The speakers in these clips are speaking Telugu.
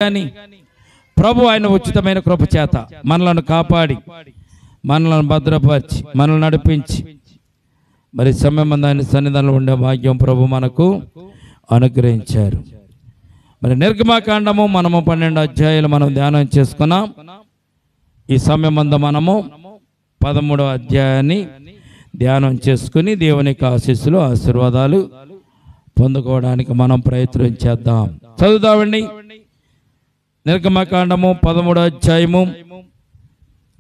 కానీ ప్రభు ఆయన ఉచితమైన కృప చేత మనలను కాపాడి మనలను భద్రపరిచి మనల్ని నడిపించి మరి సమయం ఆయన సన్నిధానంలో ఉండే భాగ్యం ప్రభు మనకు అనుగ్రహించారు. మరి నిర్గమకాండము మనము 12 అధ్యాయాలు మనం ధ్యానం చేసుకున్నాం. ఈ సమయం మనము 13వ అధ్యాయాన్ని ధ్యానం చేసుకుని దేవునికి ఆశీస్సులు ఆశీర్వాదాలు పొందుకోవడానికి మనం ప్రయత్నం చేద్దాం. చదువుదామండి. నిర్గమకాండము 13వ అధ్యాయము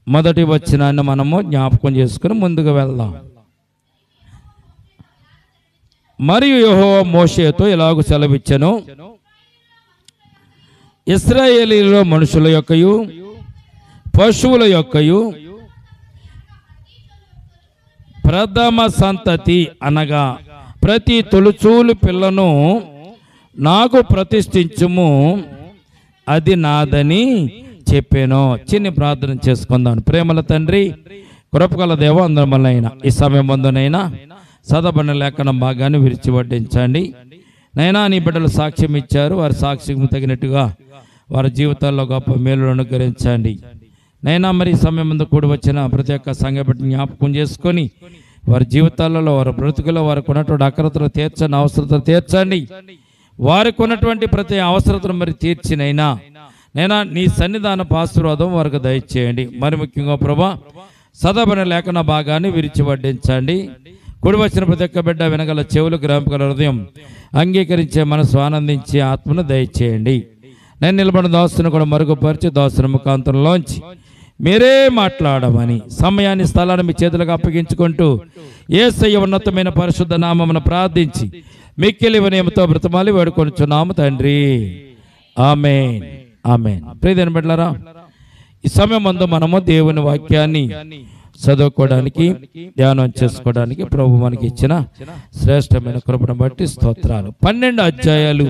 మొదటి వచనాన్ని మనము జ్ఞాపకం చేసుకుని ముందుకు వెళ్దాం. మరియు యెహోవా మోషేతో ఇలాగ సెలవిచ్చెను, ఇశ్రాయేలీయుల మనుషుల యొక్కయు పశువుల యొక్కయు ప్రథమ సంతతి అనగా ప్రతి తొలుచూలు పిల్లను నాకు ప్రతిష్ఠించుము, అది నాదని చెప్పాను. చిన్ని ప్రార్థన చేసుకుందాం. ప్రేమల తండ్రి, కృపగల దేవ, అందరం వల్లైనా ఈ సమయం ముందునైనా చదవబడిన లేఖనం భాగాన్ని విరిచి వడ్డించండి. నైనా నీ బిడ్డలు సాక్ష్యం ఇచ్చారు, వారి సాక్ష్యం తగినట్టుగా వారి జీవితాల్లో గొప్ప మేలును అనుగ్రహించండి. నైనా మరి సమయం ముందు కూడి వచ్చిన ప్రతి ఒక్క సంఘ బిడ్డని జ్ఞాపకం చేసుకొని వారి జీవితాలలో వారి బ్రతుకులో వారికి ఉన్నటువంటి అక్రతలు తీర్చండి, అవసరతలు తీర్చండి. వారికి ఉన్నటువంటి ప్రతి అవసరతను మరి తీర్చినైనా నైనా నీ సన్నిధాన ఆశీర్వాదం వారికి దయచేయండి. మరి ముఖ్యంగా ప్రభా చదవబడిన లేఖన భాగాన్ని విరిచి వడ్డించండి. కూడి వచ్చిన ప్రతి ఒక్క బిడ్డ వినగల చెవులు, గ్రహింపగల హృదయం, అంగీకరించే మనసు, ఆనందించే ఆత్మను దయచేయండి. నేను నిలబడిన దాసును కూడా మరుగుపరిచి దాసుని ముఖాంతరంలోంచి మీరే మాట్లాడమని సమయాన్ని, స్థలాన్ని మీ చేతులకు అప్పగించుకుంటూ యేసయ్య ఉన్నతమైన పరిశుద్ధ నామమున ప్రార్థించి మిక్కిలి వినయముతో బ్రతమాలి వేడుకొనుచున్నాము తండ్రి. ఆమేన్, ఆమేన్. ప్రియమైన బిడ్డలారా, ఈ సమయం ముందు మనము దేవుని వాక్యాన్ని చదువుకోవడానికి, ధ్యానం చేసుకోవడానికి ప్రభు మనకి ఇచ్చిన శ్రేష్టమైన కృపను బట్టి స్తోత్రాలు. 12 అధ్యాయాలు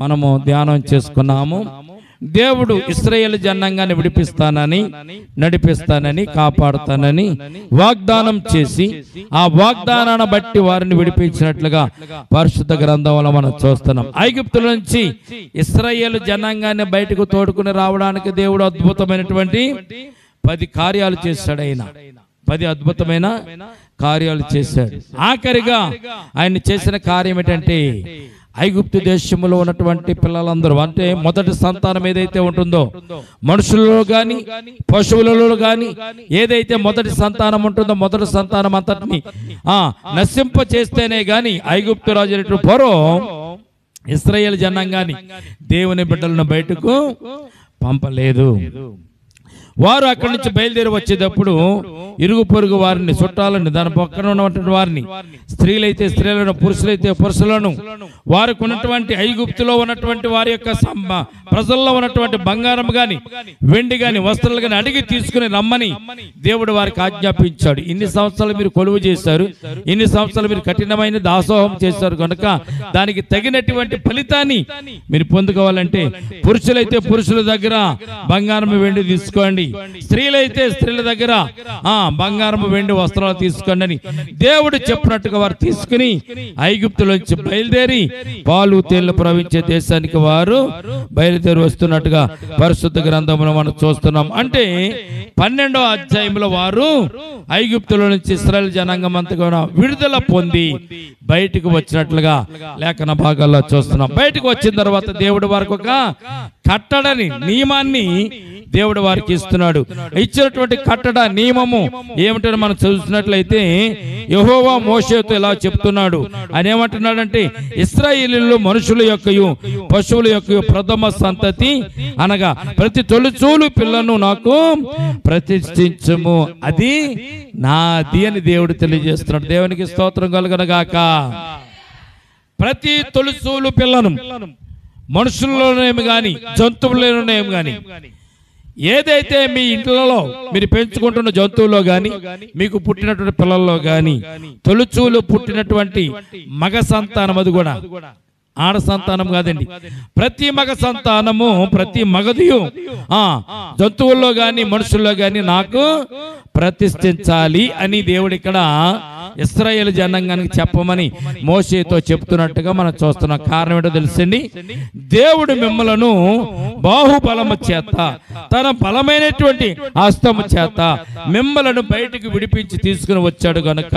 మనము ధ్యానం చేసుకున్నాము. దేవుడు ఇశ్రాయేలు జనాంగాన్ని విడిపిస్తానని, నడిపిస్తానని, కాపాడుతానని వాగ్దానం చేసి ఆ వాగ్దానాన్ని బట్టి వారిని విడిపించినట్లుగా పరిశుద్ధ గ్రంథంలో మనం చూస్తున్నాం. ఐగుప్తుల నుంచి ఇశ్రాయేలు జనాంగాన్ని బయటకు తోడుకుని రావడానికి దేవుడు అద్భుతమైనటువంటి 10 కార్యాలు చేశాడు. ఆయన 10 అద్భుతమైన కార్యాలు చేశాడు. ఆఖరిగా ఆయన చేసిన కార్యం ఏంటంటే, ఐగుప్తు దేశంలో ఉన్నటువంటి పిల్లలందరూ, అంటే మొదటి సంతానం ఏదైతే ఉంటుందో, మనుషులలో కానీ పశువులలో కానీ ఏదైతే మొదటి సంతానం ఉంటుందో, మొదటి సంతానం అంతటిని నశింప చేస్తేనే గాని ఐగుప్తు రాజు అయినటువంటి ఫరో ఇశ్రాయేలు జనాంగాన్ని, దేవుని బిడ్డలను బయటకు పంపలేదు. వారు అక్కడి నుంచి బయలుదేరి వచ్చేటప్పుడు ఇరుగు పొరుగు వారిని, చుట్టాలని, దాని పక్కన ఉన్నటువంటి వారిని, స్త్రీలైతే స్త్రీలను, పురుషులైతే పురుషులను, వారికి ఉన్నటువంటి ఐగుప్తులో ఉన్నటువంటి వారి యొక్క ప్రజల్లో ఉన్నటువంటి బంగారం గాని, వెండి గాని, వస్త్రాలు గాని అడిగి తీసుకుని రమ్మని దేవుడు వారికి ఆజ్ఞాపించాడు. ఇన్ని సంవత్సరాలు మీరు కొలువు చేశారు, ఇన్ని సంవత్సరాలు మీరు కఠినమైన దాసోహం చేశారు కనుక దానికి తగినటువంటి ఫలితాన్ని మీరు పొందుకోవాలంటే పురుషులైతే పురుషుల దగ్గర బంగారం, వెండి తీసుకోండి, స్త్రీలైతే స్త్రీల దగ్గర బంగారము, వెండి వస్త్రాలు తీసుకోండి అని దేవుడు చెప్పినట్టుగా వారు తీసుకుని ఐగుప్తులోంచి బయలుదేరి పాలు తేళ్లు ప్రవహించే దేశానికి వారు బయలుదేరి వస్తున్నట్టుగా పరిశుద్ధ గ్రంథంలో మనం చూస్తున్నాం. అంటే 12వ అధ్యాయంలో వారు ఐగుప్తులో నుంచి ఇశ్రాయేలు జనాంగం అంతా విడుదల పొంది బయటకు వచ్చినట్లుగా లేఖన భాగాల్లో చూస్తున్నాం. బయటకు వచ్చిన తర్వాత దేవుడు వారికి ఒక కట్టడని, నియమాన్ని దేవుడు వారికి ఇస్తున్నాడు. ఇచ్చినటువంటి కట్టడ నియమము ఏమిటని మనం చూసినట్లయితే యెహోవా మోషేతో ఇలా చెప్తున్నాడు. ఆయన ఏమంటున్నాడంటే, ఇశ్రాయేలీయుల మనుషుల యొక్కయు పశువుల యొక్కయు ప్రథమ సంతతి అనగా ప్రతి తొలిచూలు పిల్లను నాకు ప్రతిష్ఠించుము, అది నాది అని దేవుడు తెలియజేస్తున్నాడు. దేవునికి స్తోత్రం కలుగునుగాక. ప్రతి తొలిచూలు పిల్లను, మనుషుల్లోనేమి గాని జంతువులలోనేమి గాని, ఏదైతే మీ ఇంట్లో మీరు పెంచుకుంటున్న జంతువులో గాని, మీకు పుట్టినటువంటి పిల్లల్లో గాని, తొలిచూలు పుట్టినటువంటి మగ సంతానం, అది కూడా ఆడ సంతానం కాదండి, ప్రతి మగ సంతానము, ప్రతి మగదియు జంతువుల్లో గాని మనుషుల్లో గాని నాకు ప్రతిష్ఠించాలి అని దేవుడు ఇక్కడ ఇశ్రాయేలు జనాంగానికి చెప్పమని మోషేతో చెప్తున్నట్టుగా మనం చూస్తున్నాం. కారణం ఏంటో తెలుసండి, దేవుడు మిమ్మలను బాహుబలము చేత, తన బలమైనటువంటి హస్తము చేత మిమ్మలను బయటికి విడిపించి తీసుకుని వచ్చాడు గనుక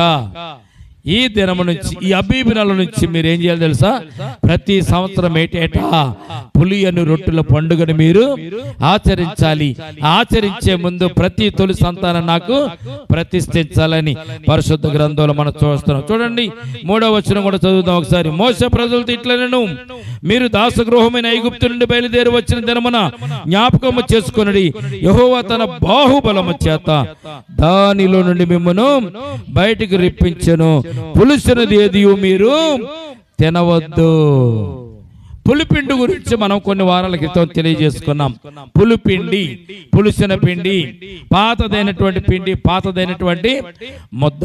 ఈ దినము నుంచి, ఈ అబీబు నెల నుంచి మీరు ఏం చేయాలి తెలుసా? ప్రతి సంవత్సరం ఏటేటా పులియను రొట్టెల పండుగను మీరు ఆచరించాలి. ఆచరించే ముందు ప్రతి తొలి సంతానం నాకు ప్రతిష్ఠించాలని పరిశుద్ధ గ్రంథంలో మనం చూస్తున్నాం. చూడండి 3వ వచనం కూడా చదువుదాం ఒకసారి. మోసే ప్రజలతో ఇట్లనెను, మీరు దాసగృహమైన ఐగుప్తు నుండి బయలుదేరి వచ్చిన దినమున జ్ఞాపకము చేసుకొనుడి, యెహోవా తన బాహుబలము చేత దానిలో నుండి మిమ్మును బయటికి రప్పించెను. పులిసినది ఏది మీరు తినవద్దు. పులిపిండి గురించి మనం కొన్ని వారాల క్రితం తెలియజేసుకున్నాం. పులిపిండి, పులిసిన పిండి, పాతదైనటువంటి పిండి, పాతదైనటువంటి ముద్ద.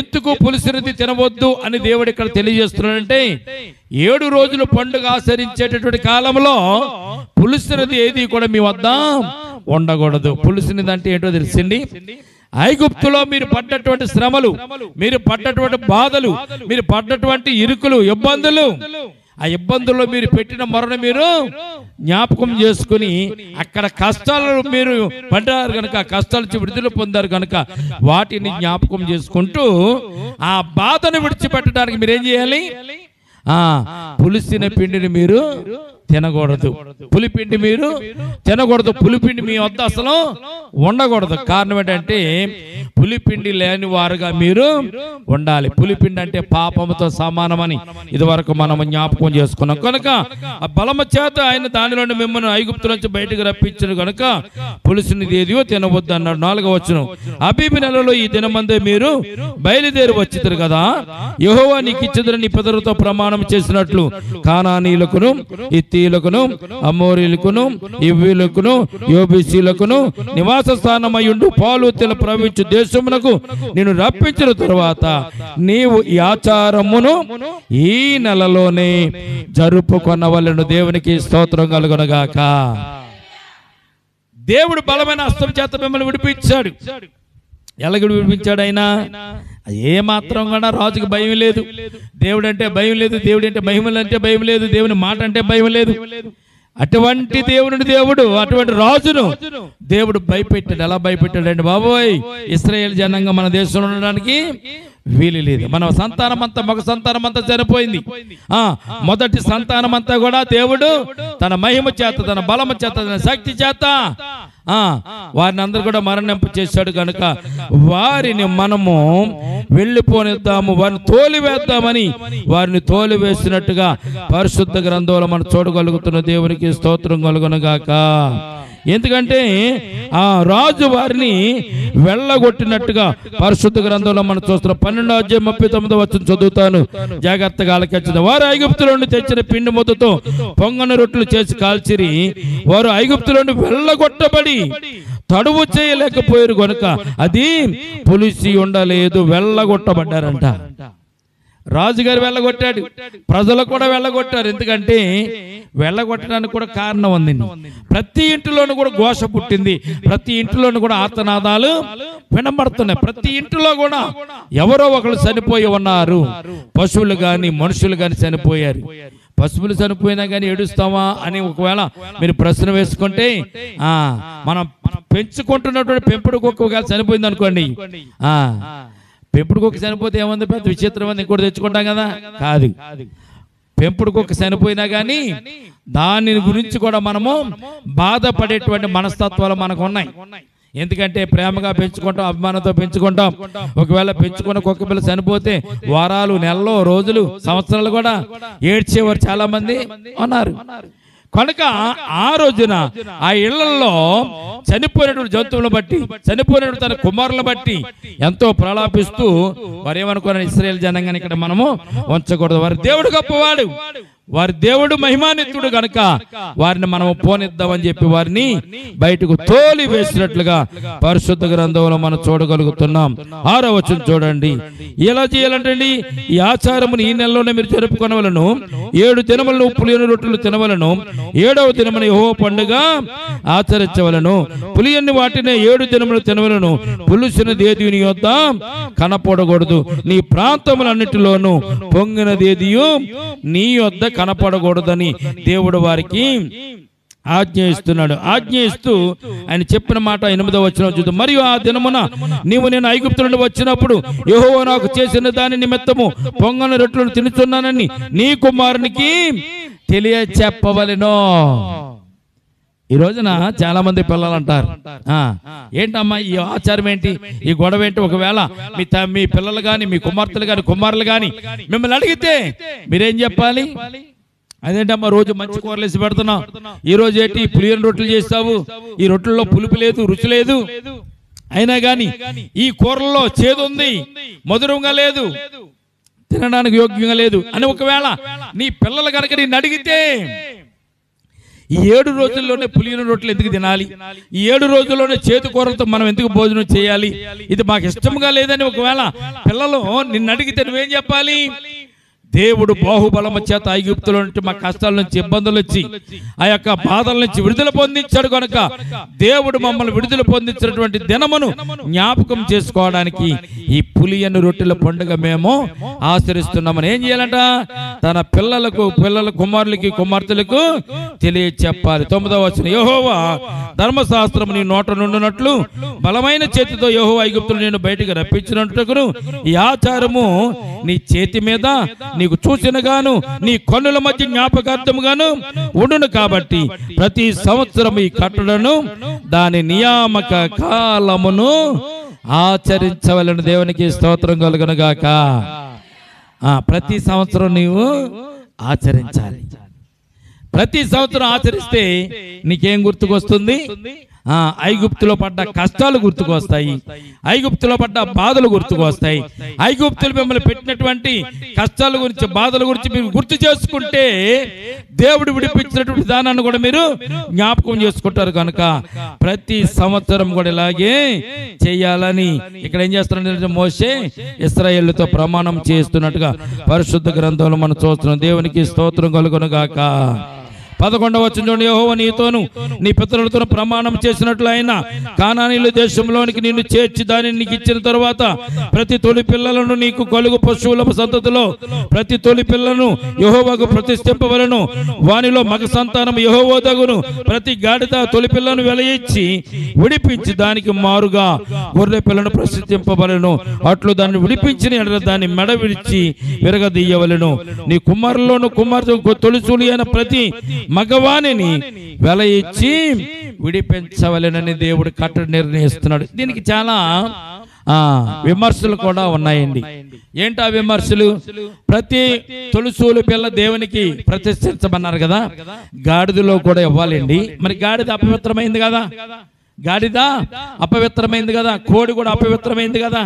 ఎందుకు పులిసినది తినవద్దు అని దేవుడు ఇక్కడ తెలియజేస్తున్నాడంటే, 7 రోజులు పండుగ ఆచరించేటటువంటి కాలంలో పులిసినది ఏది కూడా మీ వద్ద ఉండకూడదు. పులిసినది అంటే ఏంటో తెలిసింది, ఐగుప్తులో మీరు పడ్డటువంటి శ్రమలు, మీరు పడ్డటువంటి బాధలు, మీరు పడ్డటువంటి ఇరుకులు, ఇబ్బందులు, ఆ ఇబ్బందుల్లో మీరు పెట్టిన మొరను మీరు జ్ఞాపకం చేసుకుని, అక్కడ కష్టాలు మీరు పడ్డారు కనుక, కష్టాల నుంచి విడుదల పొందారు కనుక వాటిని జ్ఞాపకం చేసుకుంటూ ఆ బాధను విడిచిపెట్టడానికి మీరు ఏం చేయాలి? పులిసిన పిండిని మీరు తినకూడదు. పులిపిండి మీరు తినకూడదు. పులిపిండి మీ వద్ద అసలు ఉండకూడదు. కారణం ఏంటంటే, పులిపిండి లేని వారుగా మీరు ఉండాలి. పులిపిండి అంటే పాపముతో సమానమని ఇదివరకు మనం జ్ఞాపకం చేసుకున్నాం. కనుక ఆ బలము చేత ఆయన దానిలోని మిమ్మల్ని ఐగుప్తు నుంచి బయటకు రప్పించను కనుక పులిసినది ఏదియో తినవద్దు అన్నాడు. 4వ వచనం. అబీబు నెలలో ఈ దినమందే మీరు బయలుదేరి వచ్చిద్దరు కదా, యెహోవా నీకు ఇచ్చెదరని నీ పితరులతో ప్రమాణం చేసినట్లు కానానీయులకును, హిత్తీయులకును, అమోరీయులకును, ఇవ్వీయులకును, యోబీసీయులకును నివాస స్థానమయ్యుండు పాలు తెల ప్రవహించు దేశమునకు నేను రప్పించిన తరువాత నీవు ఈ ఆచారమును ఈ నెలలోనే జరుపుకొనవలెను. దేవునికి స్తోత్రం కలుగునుగాక. దేవుడు బలమైన హస్తం చేత మిమ్మల్ని విడిపించాడు. ఎలాగ విడిపించాడు? ఆయన ఏ మాత్రం కూడా రాజుకి భయం లేదు, దేవుడు అంటే భయం లేదు, దేవుడు అంటే మహిమలు అంటే భయం లేదు, దేవుని మాట అంటే భయం లేదు. అటువంటి దేవుడు అటువంటి రాజును దేవుడు భయపెట్టాడు. ఎలా భయపెట్టాడండి బాబోయ్? ఇశ్రాయేలు జనాంగం మన దేశంలో ఉండడానికి వీలు లేదు. మన సంతానం అంతా, మగ సంతానం అంతా చనిపోయింది. మొదటి సంతానం అంతా కూడా దేవుడు తన మహిమ చేత, తన బలము చేత, తన శక్తి చేత వారిని అందరూ కూడా మరణింప చేశాడు కనుక వారిని మనము వెళ్ళిపోనిద్దాము, వారిని తోలివేద్దామని వారిని తోలివేసినట్టుగా పరిశుద్ధ గ్రంథంలో మనం చూడగలుగుతున్న దేవునికి స్తోత్రం కలుగునుగాక. ఎందుకంటే ఆ రాజు వారిని వెళ్ళగొట్టినట్టుగా పరిశుద్ధ గ్రంథంలో మనం చూస్తున్నాం. 12వ అధ్యాయం 39వ వచనం చదువుతాను, జాగ్రత్తగా ఆలకించండి. వారు ఐగుప్తులో నుండి తెచ్చిన పిండి ముద్దతో పొంగని రొట్టెలు చేసి కాల్చిరి. వారు ఐగుప్తులో నుండి వెళ్ళగొట్టబడి తడువు చేయలేకపోయారు కనుక అది పులిసి ఉండలేదు. వెళ్ళగొట్టబడ్డారంట. రాజుగారు వెళ్ళగొట్టాడు, ప్రజలు కూడా వెళ్ళగొట్టారు. ఎందుకంటే వెళ్ళగొట్టడానికి కూడా కారణం ఉందండి. ప్రతి ఇంటిలోనూ కూడా ఘోష పుట్టింది, ప్రతి ఇంటిలోనూ కూడా ఆర్తనాదాలు వినబడుతున్నాయి. ప్రతి ఇంటిలో కూడా ఎవరో ఒకరు చనిపోయి ఉన్నారు. పశువులు కానీ మనుషులు కానీ చనిపోయారు. పశువులు చనిపోయినా కానీ ఏడుస్తావా అని ఒకవేళ మీరు ప్రశ్న వేసుకుంటే, మనం పెంచుకుంటున్నటువంటి పెంపుడు కుక్క ఒకవేళ చనిపోయింది అనుకోండి, పెంపుడు కుక్క చనిపోతే ఏముంది, పెద్ద విచిత్రమైంది ఇంకోటి తెచ్చుకుంటాం కదా? కాదు. పెంపుడు కుక్క చనిపోయినా కానీ దాని గురించి కూడా మనము బాధపడేటువంటి మనస్తత్వాలు మనకు ఉన్నాయి. ఎందుకంటే ప్రేమగా పెంచుకుంటాం, అభిమానంతో పెంచుకుంటాం. ఒకవేళ పెంచుకున్న కుక్క పిల్ల చనిపోతే వారాలు, నెలలు, రోజులు, సంవత్సరాలు కూడా ఏడ్చేవారు చాలా మంది ఉన్నారు. కనుక ఆ రోజున ఆ ఇళ్లలో చనిపోయినటువంటి జంతువులను బట్టి, చనిపోయినటువంటి తన కుమారులను బట్టి ఎంతో ప్రలాపిస్తూ వారు ఏమనుకున్నారు, ఇశ్రాయేలు జనాంగాన్ని ఇక్కడ మనము ఉంచకూడదు, వారి దేవుడు గొప్పవాడు, వారి దేవుడు మహిమాన్వితుడు గనుక వారిని మనం పోనిద్దామని చెప్పి వారిని బయటకు తోలి వేసినట్లుగా పరిశుద్ధ గ్రంథంలో మనం చూడగలుగుతున్నాం. 6వ వచనం చూడండి. ఎలా చేయాలంటండి? ఈ ఆచారమును ఈ నెలలోనే మీరు జరుపుకొనవలను. 7 దినములను పులియని రొట్టెలు తినవలను. 7వ దినమున యెహోవా పండుగ ఆచరించవలను. పులియని వాటిని 7 దినములు తినవలను. పులుసునది ఏది నీ యొద్ద కనపడకూడదు. నీ ప్రాంతములన్నిటిలోనూ పొంగినది ఏదియు నీ యొద్ద కనపడకూడదని దేవుడు వారికి ఆజ్ఞ ఇస్తున్నాడు. ఆజ్ఞ ఇస్తూ ఆయన చెప్పిన మాట 8వ వచనం చూద్దాం. మరియు ఆ దినమున నేను ఐగుప్తు నుండి వచ్చినప్పుడు యెహోవా నాకు చేసిన దాని నిమిత్తము పొంగని రొట్టెలను తినుచున్నానని నీ కుమారునికి తెలియచెప్పవలెను. ఈ రోజున చాలా మంది పిల్లలు అంటారు, ఏంటమ్మా ఈ ఆచారం ఏంటి, ఈ గొడవ ఏంటి? ఒకవేళ మీ పిల్లలు కానీ మీ కుమార్తెలు కానీ కుమారులు కానీ మిమ్మల్ని అడిగితే మీరేం చెప్పాలి? అదేంటమ్మా రోజు మంచి కూరలేసి పెడుతున్నావు, ఈ రోజు ఏంటి పులియని రొట్టెలు చేస్తావు, ఈ రొట్టెల్లో పులుపు లేదు, రుచి లేదు, అయినా గాని ఈ కూరల్లో చేదు ఉంది, మధురంగా లేదు, తినడానికి యోగ్యంగా లేదు అని ఒకవేళ నీ పిల్లలు కనుక నేను అడిగితే, ఈ 7 రోజుల్లోనే పులియని రొట్టెలు ఎందుకు తినాలి, ఈ 7 రోజుల్లోనే చేతు కూరలతో మనం ఎందుకు భోజనం చేయాలి, ఇది మాకు ఇష్టంగా లేదని ఒకవేళ పిల్లలు నిన్ను అడిగితే నువ్వేం చెప్పాలి? దేవుడు బాహుబలము చేత ఐగుప్తులో నుంచి మా కష్టాల నుంచి ఇబ్బందులు వచ్చి ఆ యొక్క బాధల నుంచి విడుదల పొందించాడు కనుక దేవుడు మమ్మల్ని విడుదల పొందించినటువంటి దినమును జ్ఞాపకం చేసుకోవడానికి ఈ పులియని రొట్టెల పండుగ మేము ఆచరిస్తున్నామని ఏం చేయాలంట? తన పిల్లల కుమారులకి కుమార్తెలకు తెలియచెప్పాలి. 9వ వచనం. యెహోవా ధర్మశాస్త్రము నీ నోట నుండినట్లు బలమైన చేతితో యెహోవా ఐగుప్తులు నేను బయటికి రప్పించినట్టును ఈ ఆచారము నీ చేతి మీద నీకు చూసినగాను నీ కన్నుల మధ్య జ్ఞాపకార్థముగాను ఉండును. కాబట్టి ప్రతి సంవత్సరం ఈ కట్టడను దాని నియామక కాలమును ఆచరించవలెను. దేవునికి స్తోత్రం కలుగును గాక. ప్రతి సంవత్సరం నీవు ఆచరించాలి. ప్రతి సంవత్సరం ఆచరిస్తే నీకేం గుర్తుకొస్తుంది? ఐగుప్తులో పడ్డ కష్టాలు గుర్తుకొస్తాయి, ఐగుప్తులో పడ్డ బాధలు గుర్తుకొస్తాయి. ఐగుప్తులు మిమ్మల్ని పెట్టినటువంటి కష్టాల గురించి బాధల గురించి మీరు గుర్తు చేసుకుంటే దేవుడు విడిపించినటువంటి విధానాన్ని కూడా మీరు జ్ఞాపకం చేసుకుంటారు. కనుక ప్రతి సంవత్సరం కూడా ఇలాగే చేయాలని ఇక్కడ ఏం చేస్తున్నాడు? మోషే ఇశ్రాయేలుతో ప్రమాణం చేస్తున్నట్టుగా పరిశుద్ధ గ్రంథంలో మనం చూస్తున్నాం. దేవునికి స్తోత్రం కలుగును గాక. 11వ వచనం చూడండి. యెహోవా నీతోను నీ పితరులతో ప్రమాణం చేసినట్లు ఆయన కానానీయుల దేశంలోనికి నిన్ను చేర్చి దానిని నీకు ఇచ్చిన తరువాత ప్రతి తొలి పిల్లలను నీకు కలుగు పశువుల సంతతిలో ప్రతి తొలి పిల్లను యెహోవాకు ప్రతిష్ఠింపవలెను. వానిలో మగ సంతానం యెహోవాదగును. ప్రతి గాడిద తొలి పిల్లను వెలయించి విడిపించి దానికి మారుగా గొర్రె పిల్లను ప్రతిష్ఠింపవలెను. అట్లు దాన్ని విడిపించిన ఎడల దాన్ని మెడ విడిచి విరగదీయవలెను. నీ కుమారుల్లోను కుమార్తె తొలిచూలి అయిన ప్రతి మగవాణిని వెల ఇచ్చి విడిపించవలెనని దేవుడు కట్టడి నిర్ణయిస్తున్నాడు. దీనికి చాలా విమర్శలు కూడా ఉన్నాయండి. ఏంటి ఆ విమర్శలు? ప్రతి తొలిచూలు పిల్ల దేవునికి ప్రతిష్ఠించమన్నారు కదా, గాడిదలో కూడా ఇవ్వాలండి. మరి గాడిద అపవిత్రమైంది కదా, గాడిద అపవిత్రమైంది కదా, కోడి కూడా అపవిత్రమైంది కదా.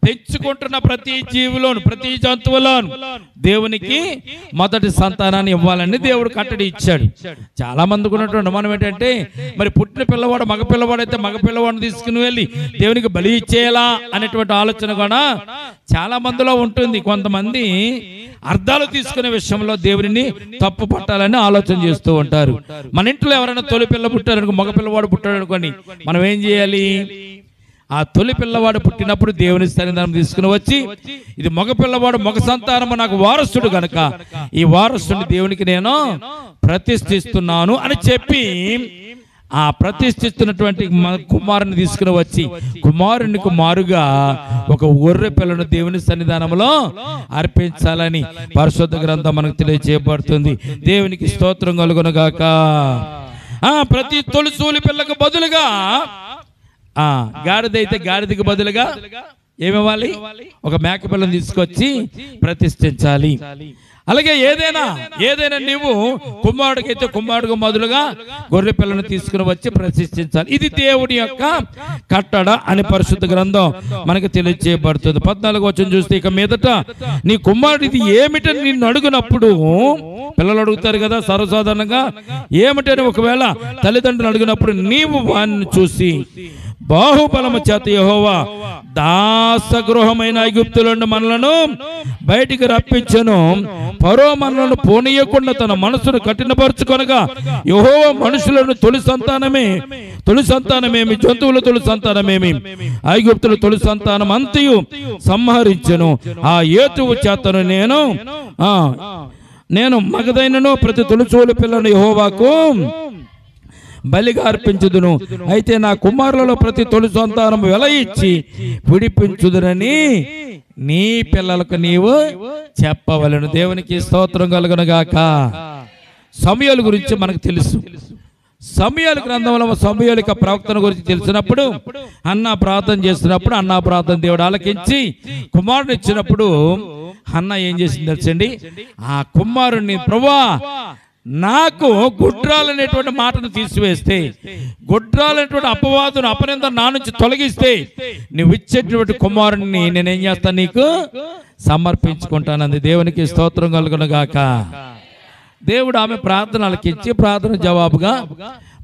తెచ్చుకుంటున్న ప్రతి జీవిలోను ప్రతి జంతువులోను దేవునికి మొదటి సంతానాన్ని ఇవ్వాలని దేవుడు కట్టడి ఇచ్చాడు. చాలా మందికి ఉన్నటువంటి మనం ఏంటంటే, మరి పుట్టిన పిల్లవాడు మగ పిల్లవాడు అయితే మగ పిల్లవాడిని తీసుకుని వెళ్ళి దేవునికి బలి ఇచ్చేయాలా అనేటువంటి ఆలోచన కూడా చాలా మందిలో ఉంటుంది. కొంతమంది అర్థాలు తీసుకునే విషయంలో దేవుడిని తప్పు పట్టాలని ఆలోచన చేస్తూ ఉంటారు. మన ఇంట్లో ఎవరైనా తొలి పిల్ల పుట్టారనుకో, మగ పిల్లవాడు పుట్టాడు అనుకోని, మనం ఏం చేయాలి? ఆ తొలి పిల్లవాడు పుట్టినప్పుడు దేవుని సన్నిధానం తీసుకుని వచ్చి, ఇది మగ పిల్లవాడు మగ సంతానము నాకు వారసుడు కనుక ఈ వారసుడిని దేవునికి నేను ప్రతిష్ఠిస్తున్నాను అని చెప్పి ఆ ప్రతిష్ఠిస్తున్నటువంటి కుమారుని తీసుకుని వచ్చి కుమారునికి మారుగా ఒక గొర్రె పిల్లను దేవుని సన్నిధానంలో అర్పించాలని పరిశుద్ధ గ్రంథం మనకు తెలియజేయబడుతుంది. దేవునికి స్తోత్రం కలుగును గాక. ప్రతి తొలిచూలి పిల్లకు బదులుగా గాడిద అయితే గాడిదకి బదులుగా ఏమివ్వాలి? ఒక మేక పిల్లను తీసుకొచ్చి ప్రతిష్ఠించాలి. అలాగే ఏదైనా నీవు కుమారుడికైతే కుమారుడికి మొదలుగా గొర్రె పిల్లను తీసుకుని వచ్చి ప్రతిష్ఠించాలి. ఇది దేవుడి యొక్క కట్టడ అని పరిశుద్ధ గ్రంథం మనకి తెలియజేయబడుతుంది. 14వ వచనం చూస్తే, ఇక మీదట నీ కుమారుడిది ఏమిటని నిన్ను అడుగునప్పుడు, పిల్లలు అడుగుతారు కదా సర్వసాధారణంగా, ఏమిటని ఒకవేళ తల్లిదండ్రులు అడిగినప్పుడు నీవు వారిని చూసి, బాహుబలము చేత యెహోవా దాసగృహమైన ఐగుప్తుల నుండి మనలను బయటికి రప్పించెను, ఫరో మనలను పోనీయకుండా తన మనసును కఠినపరుచుకొనగా యెహోవా మనుషులను తొలి సంతానమేమి జంతువుల తొలి సంతానమేమి ఐగుప్తుల తొలి సంతానం అంతయు సంహరించెను. ఆ హేతువు చేతను నేను మగదైనను ప్రతి తొలిచూలు పిల్లను యెహోవాకు బలిగా అర్పించుదును. అయితే నా కుమారులలో ప్రతి తొలి సంతానం వెల ఇచ్చి విడిపించుదునని నీ పిల్లలకు నీవు చెప్పవలెను. దేవునికి స్తోత్రం కలుగును గాక. సమూయేలు గురించి మనకు తెలుసు. సమూయేలు గ్రంథంలో సమూయేలు యొక్క ప్రవక్తన గురించి తెలిసినప్పుడు, హన్నా ప్రార్థన చేసినప్పుడు, హన్నా ప్రార్థన దేవుడు ఆలకించి కుమారుని ఇచ్చినప్పుడు హన్నా ఏం చేసింది తెలుసండి? ఆ కుమారుణ్ణి, ప్రభువా నాకు గుడ్రాలనేటువంటి మాటను తీసివేస్తే, గుడ్రాలనేటువంటి అపవాదును అపనింద నా నుంచి తొలగిస్తే, నువ్వు ఇచ్చేటువంటి కుమారుణ్ణి నేనేం చేస్తాను, నీకు సమర్పించుకుంటానంది. దేవునికి స్తోత్రం కలుగును గాక. దేవుడు ఆమె ప్రార్థన ఆలకించి ప్రార్థన జవాబుగా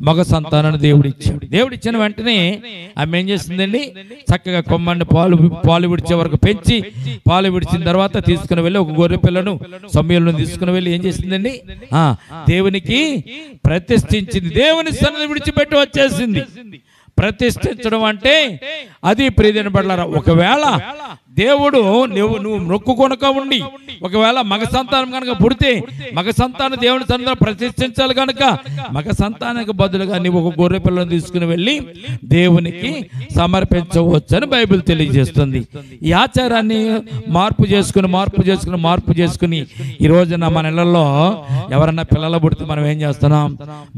మగ సంతానాన్ని దేవుడు ఇచ్చాడు. దేవుడు ఇచ్చిన వెంటనే ఆమె ఏం చేసిందండి? చక్కగా కొమ్మని పాలు విడిచే వరకు పెంచి, పాలు విడిచిన తర్వాత తీసుకుని వెళ్ళి ఒక గొర్రె పిల్లను సమూయేలును తీసుకుని వెళ్ళి ఏం చేసిందండి? దేవునికి ప్రతిష్ఠించింది. దేవుని సన్నిధి విడిచిపెట్టి వచ్చేసింది. ప్రతిష్ఠించడం అంటే అది ప్రియమైన బిడ్డలారా, ఒకవేళ దేవుడు నువ్వు మొక్కుకొనక ఉండి ఒకవేళ మగ సంతానం కనుక పుడితే, మగ సంతానం దేవుని సన్నిధిలో ప్రతిష్ఠించాలి కనుక మగ సంతానానికి బదులుగా నీవు ఒక గొర్రె పిల్లను తీసుకుని వెళ్ళి దేవునికి సమర్పించవచ్చు అని బైబిల్ తెలియజేస్తుంది. ఈ ఆచారాన్ని మార్పు చేసుకుని ఈ రోజున మన ఇళ్లలో ఎవరన్నా పిల్లలు పుడితే మనం ఏం చేస్తున్నాం?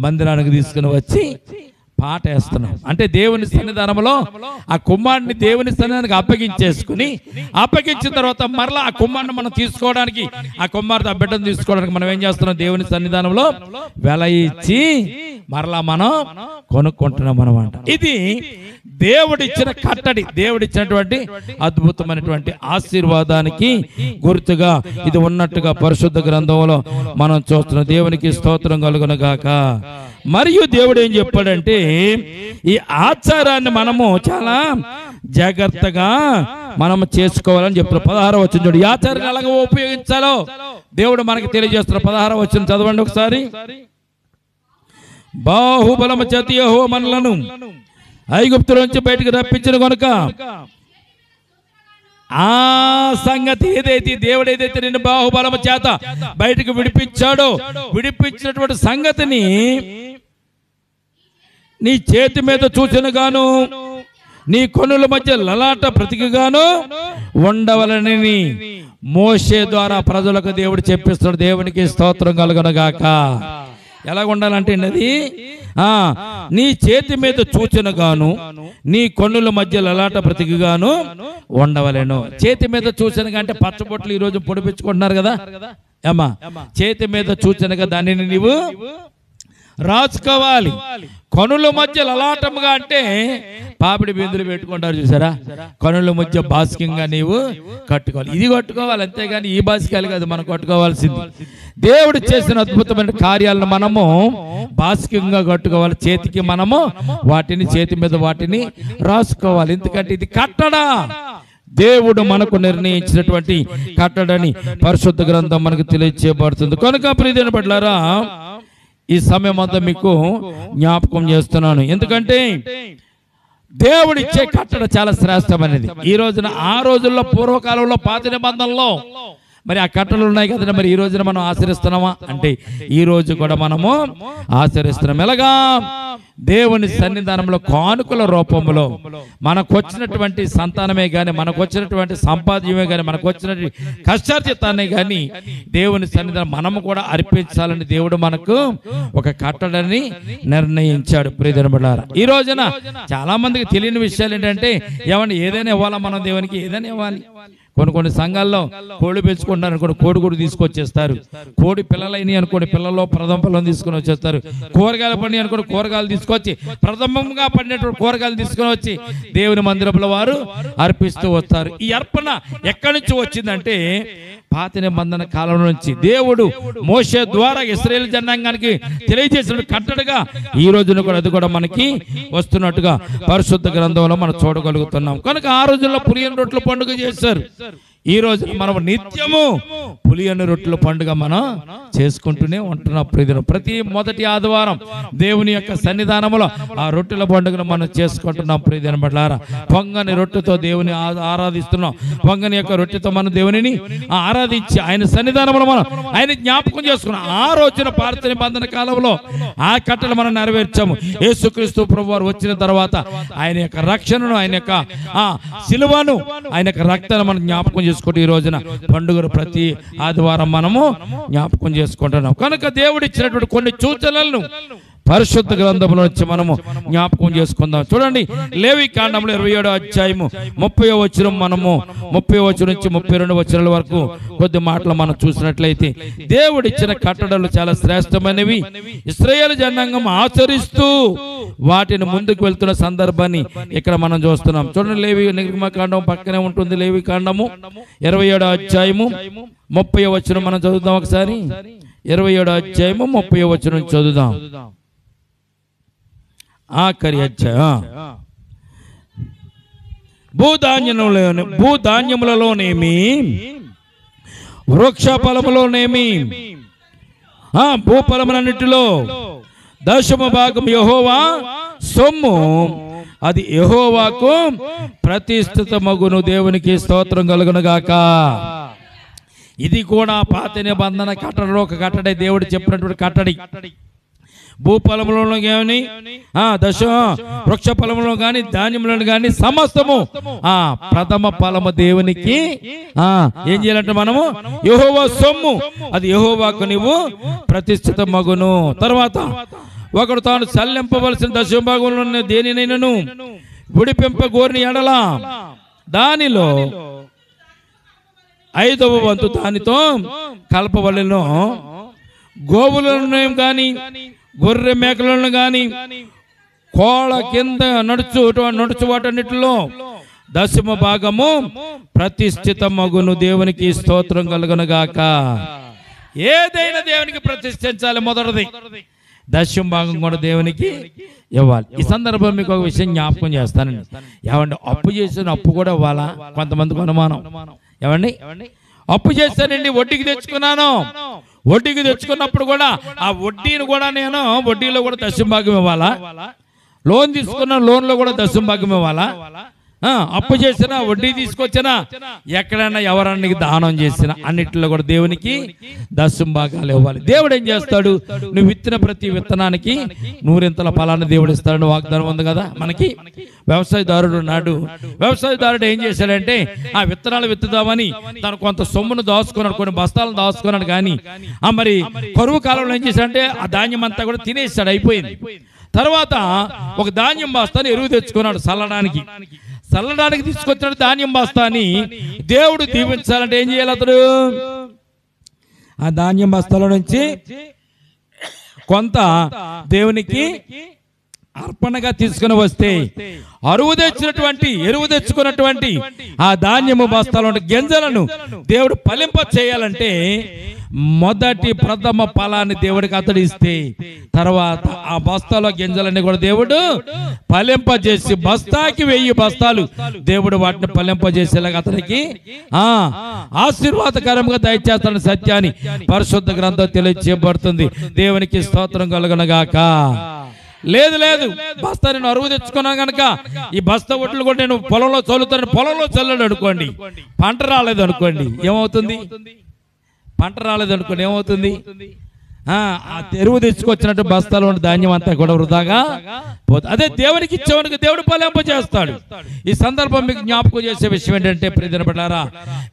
మందిరానికి తీసుకుని వచ్చి పాట వేస్తున్నాం. అంటే దేవుని సన్నిధానంలో ఆ కుమారుడిని దేవుని సన్నిధానానికి అప్పగించిన తర్వాత మరలా ఆ కుమారుడిని మనం తీసుకోవడానికి, ఆ కుమారుడు ఆ బిడ్డను తీసుకోవడానికి మనం ఏం చేస్తున్నాం? దేవుని సన్నిధానంలో వెల ఇచ్చి మరలా మనం కొనుక్కుంటున్నాం అన్నమాట. ఇది దేవుడిచ్చిన కట్టడి, దేవుడిచ్చినటువంటి అద్భుతమైనటువంటి ఆశీర్వాదానికి గుర్తుగా ఇది ఉన్నట్టుగా పరిశుద్ధ గ్రంథంలో మనం చూస్తున్నాం. దేవునికి స్తోత్రం కలుగును గాక. మరియు దేవుడు ఏం చెప్పాడంటే, ఈ ఆచారాన్ని మనము చాలా జాగ్రత్తగా మనం చేసుకోవాలని చెప్తున్నారు. 16వ వచనం చూడు, ఈ ఆచారాన్ని ఎలాగ ఉపయోగించాలో దేవుడు మనకి తెలియజేస్తున్నారు. 16వ వచనం చదవండి ఒకసారి. బాహుబలము చేత యెహోవా మనలను ఐగుప్తు నుంచి బయటకు రప్పించిన కనుక ఆ సంగతి దేవుడు ఏదైతే నిన్ను బాహుబలము చేత బయటకు విడిపించాడో, విడిపించినటువంటి సంగతిని నీ చేతి మీద చూసిన గాను, నీ కొనుల మధ్య లలాట ప్రతికగాను ఉండవలనని మోషే ద్వారా ప్రజలకు దేవుడు చెప్పిస్తున్నాడు. దేవునికి స్తోత్రం కలుగును గాక. ఎలాగ ఉండాలంటే అది నీ చేతి మీద చూచిన గాను, నీ కొన్నుల మధ్య లలాట ప్రతిగాను ఉండవలేను. చేతి మీద చూచనగా అంటే పచ్చబొట్లు ఈ రోజు పొడిపించుకుంటున్నారు కదా అమ్మా. చేతి మీద చూచనగా దానిని నీవు రాసుకోవాలి. కనుల మధ్య లలాటముగా అంటే పాపిడి బిందులు పెట్టుకుంటారు చూసారా, కనుల మధ్య బాస్కంగా నీవు కట్టుకోవాలి. ఇది కట్టుకోవాలి అంతేగాని ఈ బాస్కాలు కాదు మనం కట్టుకోవాల్సింది. దేవుడు చేసిన అద్భుతమైన కార్యాలను మనము బాస్కంగా కట్టుకోవాలి. చేతికి మనము వాటిని చేతి మీద వాటిని రాసుకోవాలి. ఎందుకంటే ఇది కట్టడా, దేవుడు మనకు నిర్ణయించినటువంటి కట్టడని పరిశుద్ధ గ్రంథం మనకు తెలియజేయబడుతుంది. కనుక ప్రియమైన బిడ్డలారా, ఈ సమయం అంతా మీకు జ్ఞాపకం చేస్తున్నాను. ఎందుకంటే దేవుడిచ్చే కట్టడ చాలా శ్రేష్టమైనది. ఈ రోజున ఆ రోజుల్లో పూర్వకాలంలో పాత నిబంధనలో మరి ఆ కట్టలు ఉన్నాయి కదండి. మరి ఈ రోజున మనం ఆచరిస్తున్నామా అంటే ఈ రోజు కూడా మనము ఆచరిస్తున్నాం. ఎలాగా? దేవుని సన్నిధానంలో కానుకల రూపంలో మనకు వచ్చినటువంటి సంతానమే కానీ, మనకు వచ్చినటువంటి సంపాద్యమే కానీ, మనకు వచ్చినటువంటి కష్టార్జితాన్ని కానీ దేవుని సన్నిధానం మనము కూడా అర్పించాలని దేవుడు మనకు ఒక కట్టడని నిర్ణయించాడు. ప్రియమైన బిడ్డలారా, ఈ రోజున చాలా మందికి తెలియని విషయాలు ఏంటంటే, ఏదైనా ఇవ్వాలా మనం దేవునికి, ఏదైనా ఇవ్వాలి. కొన్ని సంఘాల్లో కోడి పెంచుకుంటారు అనుకోండి, కోడి కూడా తీసుకొచ్చేస్తారు. కోడి పిల్లలైనవి అనుకోండి, పిల్లల్లో ప్రథమ పిల్లలు తీసుకొని వచ్చేస్తారు. కూరగాయలు పండి అనుకోండి, కూరగాయలు తీసుకొచ్చి ప్రథమంగా పండినటువంటి కూరగాయలు తీసుకొని వచ్చి దేవుని మందిరంలో వారు అర్పిస్తూ వస్తారు. ఈ అర్పణ ఎక్కడి నుంచి వచ్చిందంటే పాత నిబంధన కాలం నుంచి దేవుడు మోషే ద్వారా ఇశ్రాయేలు జనాంగానికి తెలియజేసిన కట్టడగా ఈ రోజున కూడా అది కూడా మనకి వస్తున్నట్టుగా పరిశుద్ధ గ్రంథంలో మనం చూడగలుగుతున్నాం. కనుక ఆ రోజుల్లో పులియని రొట్టెల పండుగ చేశారు. ఈ రోజు మనం నిత్యము పులియని రొట్టెల పండుగ మనం చేసుకుంటూనే ఉంటున్నాం. ప్రతి మొదటి ఆదివారం దేవుని యొక్క సన్నిధానంలో ఆ రొట్టెల పండుగను మనం చేసుకుంటున్నాం. ప్రియమైన బిడ్డలారా, పొంగని రొట్టెతో దేవుని ఆరాధిస్తున్నాం. పొంగని యొక్క రొట్టెతో మనం దేవునిని ఆరాధించి ఆయన సన్నిధానంలో మనం ఆయన జ్ఞాపకం చేసుకున్నాం. ఆ రోజున పాత నిబంధన కాలంలో ఆ కట్టలు మనం నెరవేర్చాము. యేసుక్రీస్తు ప్రభువారు వచ్చిన తర్వాత ఆయన యొక్క రక్షణను, ఆయన యొక్క శిలువను, ఆయన యొక్క రక్తాన్ని మనం జ్ఞాపకం చేసుకుంటూ ఈ రోజున పండుగను ప్రతి ఆదివారం మనము జ్ఞాపకం చేసుకుంటున్నాం. కనుక దేవుడు ఇచ్చినటువంటి కొన్ని సూచనలను పరిశుద్ధ గ్రంథంలో వచ్చి మనము జ్ఞాపకం చేసుకుందాం. చూడండి, లేవి కాండంలో 27వ అధ్యాయము 30వ వచనం, మనము 30వ వచనం నుంచి 32వ వచనాల వరకు కొద్ది మాటలు మనం చూసినట్లయితే దేవుడు ఇచ్చిన కట్టడలు చాలా శ్రేష్టమైనవి. ఇశ్రాయేలు జనాంగం ఆచరిస్తూ వాటిని ముందుకు వెళ్తున్న సందర్భాన్ని ఇక్కడ మనం చూస్తున్నాం. చూడండి, లేవి నిర్గమకాండం పక్కనే ఉంటుంది. లేవి కాండము 27వ అధ్యాయము 30వ వచనం మనం చదువుదాం. ఒకసారి 27వ అధ్యాయము 30వ వచనం చదువుదాం. ఆఖరి అధ్యాయం. భూధాన్యములలోనేమి వృక్ష ఫలములోనేమి భూఫలములన్నిటిలో 10వ భాగం యెహోవా సొమ్ము, అది యెహోవాకు ప్రతిష్ఠితమగును. దేవునికి స్తోత్రం కలుగును గాక. ఇది కూడా పాత నిబంధన కట్టడలో ఒక కట్టడే. దేవుడు చెప్పినటువంటి కట్టడి. భూఫలములను కానీ వృక్ష ఫలములను కానీ ధాన్యములను కానీ సమస్తము ప్రథమ ఫలము దేవునికి ఏం చేయాలంటే మనము యెహోవా సొమ్ము, అది యెహోవాకు నీవు ప్రతిష్ఠిత మగును. తర్వాత ఒకడు తాను చెల్లింపవలసిన 10వ భాగంలో దేనినైనను విడిపింపగోరిన ఎడల దానిలో 5వ వంతు దానితో కలపవలెను. గోవులను కానీ గొర్రె మేకలను గాని కోళ్ళ కింద నడుచు వాటన్నిటిలో 10వ భాగము ప్రతిష్ఠితమగును. దేవునికి స్తోత్రం కలుగును గాక. ఏదైనా దేవునికి ప్రతిష్ఠించాలి. మొదటిది 10వ భాగం కూడా దేవునికి ఇవ్వాలి. ఈ సందర్భం మీకు ఒక విషయం జ్ఞాపకం చేస్తానండి. ఏమండి, అప్పు చేసిన అప్పు కూడా ఇవ్వాలా? కొంతమందికి అనుమానం. ఏమండి, అప్పు చేస్తానండి, వడ్డీకి తెచ్చుకున్నాను. వడ్డీకి తెచ్చుకున్నప్పుడు కూడా ఆ వడ్డీని కూడా నేను వడ్డీలో కూడా 10వ భాగం ఇవ్వాలా? లోన్ తీసుకున్న లోన్లో కూడా 10వ భాగం ఇవ్వాలా? అప్పు చేసినా, వడ్డీ తీసుకొచ్చినా, ఎక్కడైనా ఎవరన్నా దానం చేసినా అన్నిటిలో కూడా దేవునికి 10వ భాగాలు ఇవ్వాలి. దేవుడు ఏం చేస్తాడు? నువ్వు విత్తిన ప్రతి విత్తనానికి 100 ఫలాన్ని దేవుడు ఇస్తాడు. వాగ్దానం ఉంది కదా మనకి. వ్యవసాయదారుడు ఉన్నాడు. వ్యవసాయదారుడు ఏం చేశాడంటే ఆ విత్తనాలు విత్తుదామని తను కొంత సొమ్మును దాచుకున్నాడు, కొన్ని బస్తాలను దాచుకున్నాడు. కానీ మరి కరువు కాలంలో ఏం చేశాడంటే ఆ ధాన్యం అంతా కూడా తినేసాడు, అయిపోయింది. తర్వాత ఒక ధాన్యం బస్తాని ఎరువు తెచ్చుకున్నాడు చల్లడానికి. తీసుకొచ్చిన ధాన్యం బస్తాని దేవుడు దీవించాలంటే ఏం చేయాలి? అతడు ఆ ధాన్యం బస్తాల నుంచి కొంత దేవునికి అర్పణగా తీసుకుని వస్తే ఎరువు తెచ్చుకున్నటువంటి ఆ ధాన్యము బస్తాలో గింజలను దేవుడు ఫలింప చేయాలంటే మొదటి ప్రథమ ఫలాన్ని దేవుడికి అతడు ఇస్తే తర్వాత ఆ బస్తాలో గింజలన్నీ కూడా దేవుడు ఫలింపజేసి బస్తాకి 1000 బస్తాలు దేవుడు వాటిని ఫలింపజేసేలాగా అతనికి ఆశీర్వాదకరంగా దయచేస్తాడని సత్యాన్ని పరిశుద్ధ గ్రంథం తెలియజేయబడుతుంది. దేవునికి స్తోత్రం కలుగును గాక. లేదు బస్తా నేను అరువు తెచ్చుకున్నాను కనుక ఈ బస్తా ఒట్లు కూడా నేను పొలంలో చల్లుతాను. పొలంలో చల్లడు అనుకోండి, పంట రాలేదు అనుకోండి, ఏమవుతుంది? పంట రాలేదు అనుకోండి, ఏమవుతుంది? ఆ ఎరువు తెచ్చుకొచ్చినట్టు బస్తాలో ఉన్న ధాన్యం అంతా కూడా వృధాగా పోతుంది. అదే దేవునికి ఇచ్చేవానికి దేవుడు ఫలింప చేస్తాడు. ఈ సందర్భం మీకు జ్ఞాపకం చేసే విషయం ఏంటంటే, ప్రియమైన బిడ్డలారా,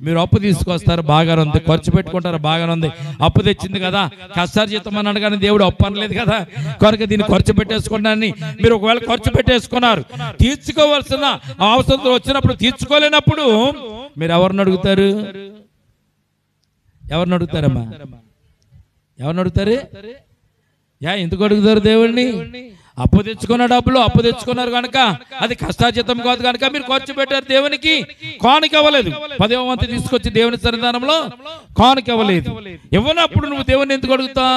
మీరు అప్పు తీసుకొస్తారు, బాగానే ఉంది, ఖర్చు పెట్టుకుంటారు, బాగానే ఉంది. అప్పు తెచ్చింది కదా, కష్టార్జితం అన్నాడు కానీ దేవుడు అప్పు అనలేదు కదా, కనుక దీన్ని ఖర్చు పెట్టేసుకున్నారని మీరు ఒకవేళ ఖర్చు పెట్టేసుకున్నారు, తీర్చుకోవాల్సిన అవసరం వచ్చినప్పుడు తీర్చుకోలేనప్పుడు మీరు ఎవరిని అడుగుతారు? ఎవరిని అడుగుతారమ్మా? ఎవరిని అడుగుతారు? ఎందుకు అడుగుతారు దేవుణ్ణి? అప్పు తెచ్చుకున్న డబ్బులు అప్పు తెచ్చుకున్నారు కనుక అది కష్టార్జితం కాదు కనుక మీరు ఖర్చు పెట్టారు. దేవునికి కానుక ఇవ్వలేదు. 10వ వంతు తీసుకొచ్చి దేవుని సన్నిధానంలో కానుక ఇవ్వలేదు. ఇవ్వనప్పుడు నువ్వు దేవుని ఎందుకు అడుగుతా?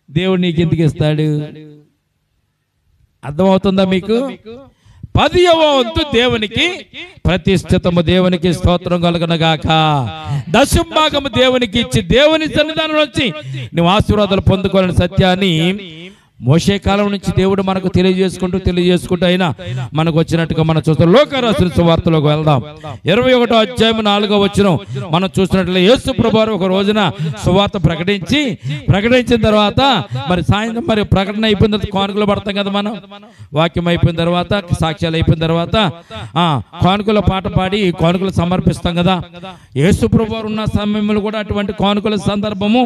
దేవుడు నీకు ఎందుకు ఇస్తాడు? అర్థమవుతుందా మీకు? 10వ వంతు దేవునికి ప్రతిష్ఠితము. దేవునికి స్తోత్రం కలుగునగాక. దశంభాగము దేవునికి ఇచ్చి దేవుని సన్నిధానం వచ్చి నువ్వు ఆశీర్వాదాలు పొందుకోవాలని సత్యాన్ని మోషే కాలం నుంచి దేవుడు మనకు తెలియజేసుకుంటూ అయినా మనకు వచ్చినట్టుగా మనం చూస్తాం. లోక రాసిన సువార్తలోకి వెళ్దాం. 21వ అధ్యాయం 4వ వచనం మనం చూసినట్లయితే యేసు ప్రభువారు ఒక రోజున సువార్త ప్రకటించిన తర్వాత మరి సాయంత్రం మరి ప్రకటన అయిపోయిన తర్వాత కానుకలు పడతాం కదా మనం. వాక్యం అయిపోయిన తర్వాత సాక్ష్యాలు అయిపోయిన తర్వాత కానుకల పాట పాడి కానుకలు సమర్పిస్తాం కదా. యేసు ప్రభువారు ఉన్న సమయంలో కూడా అటువంటి కానుకల సందర్భము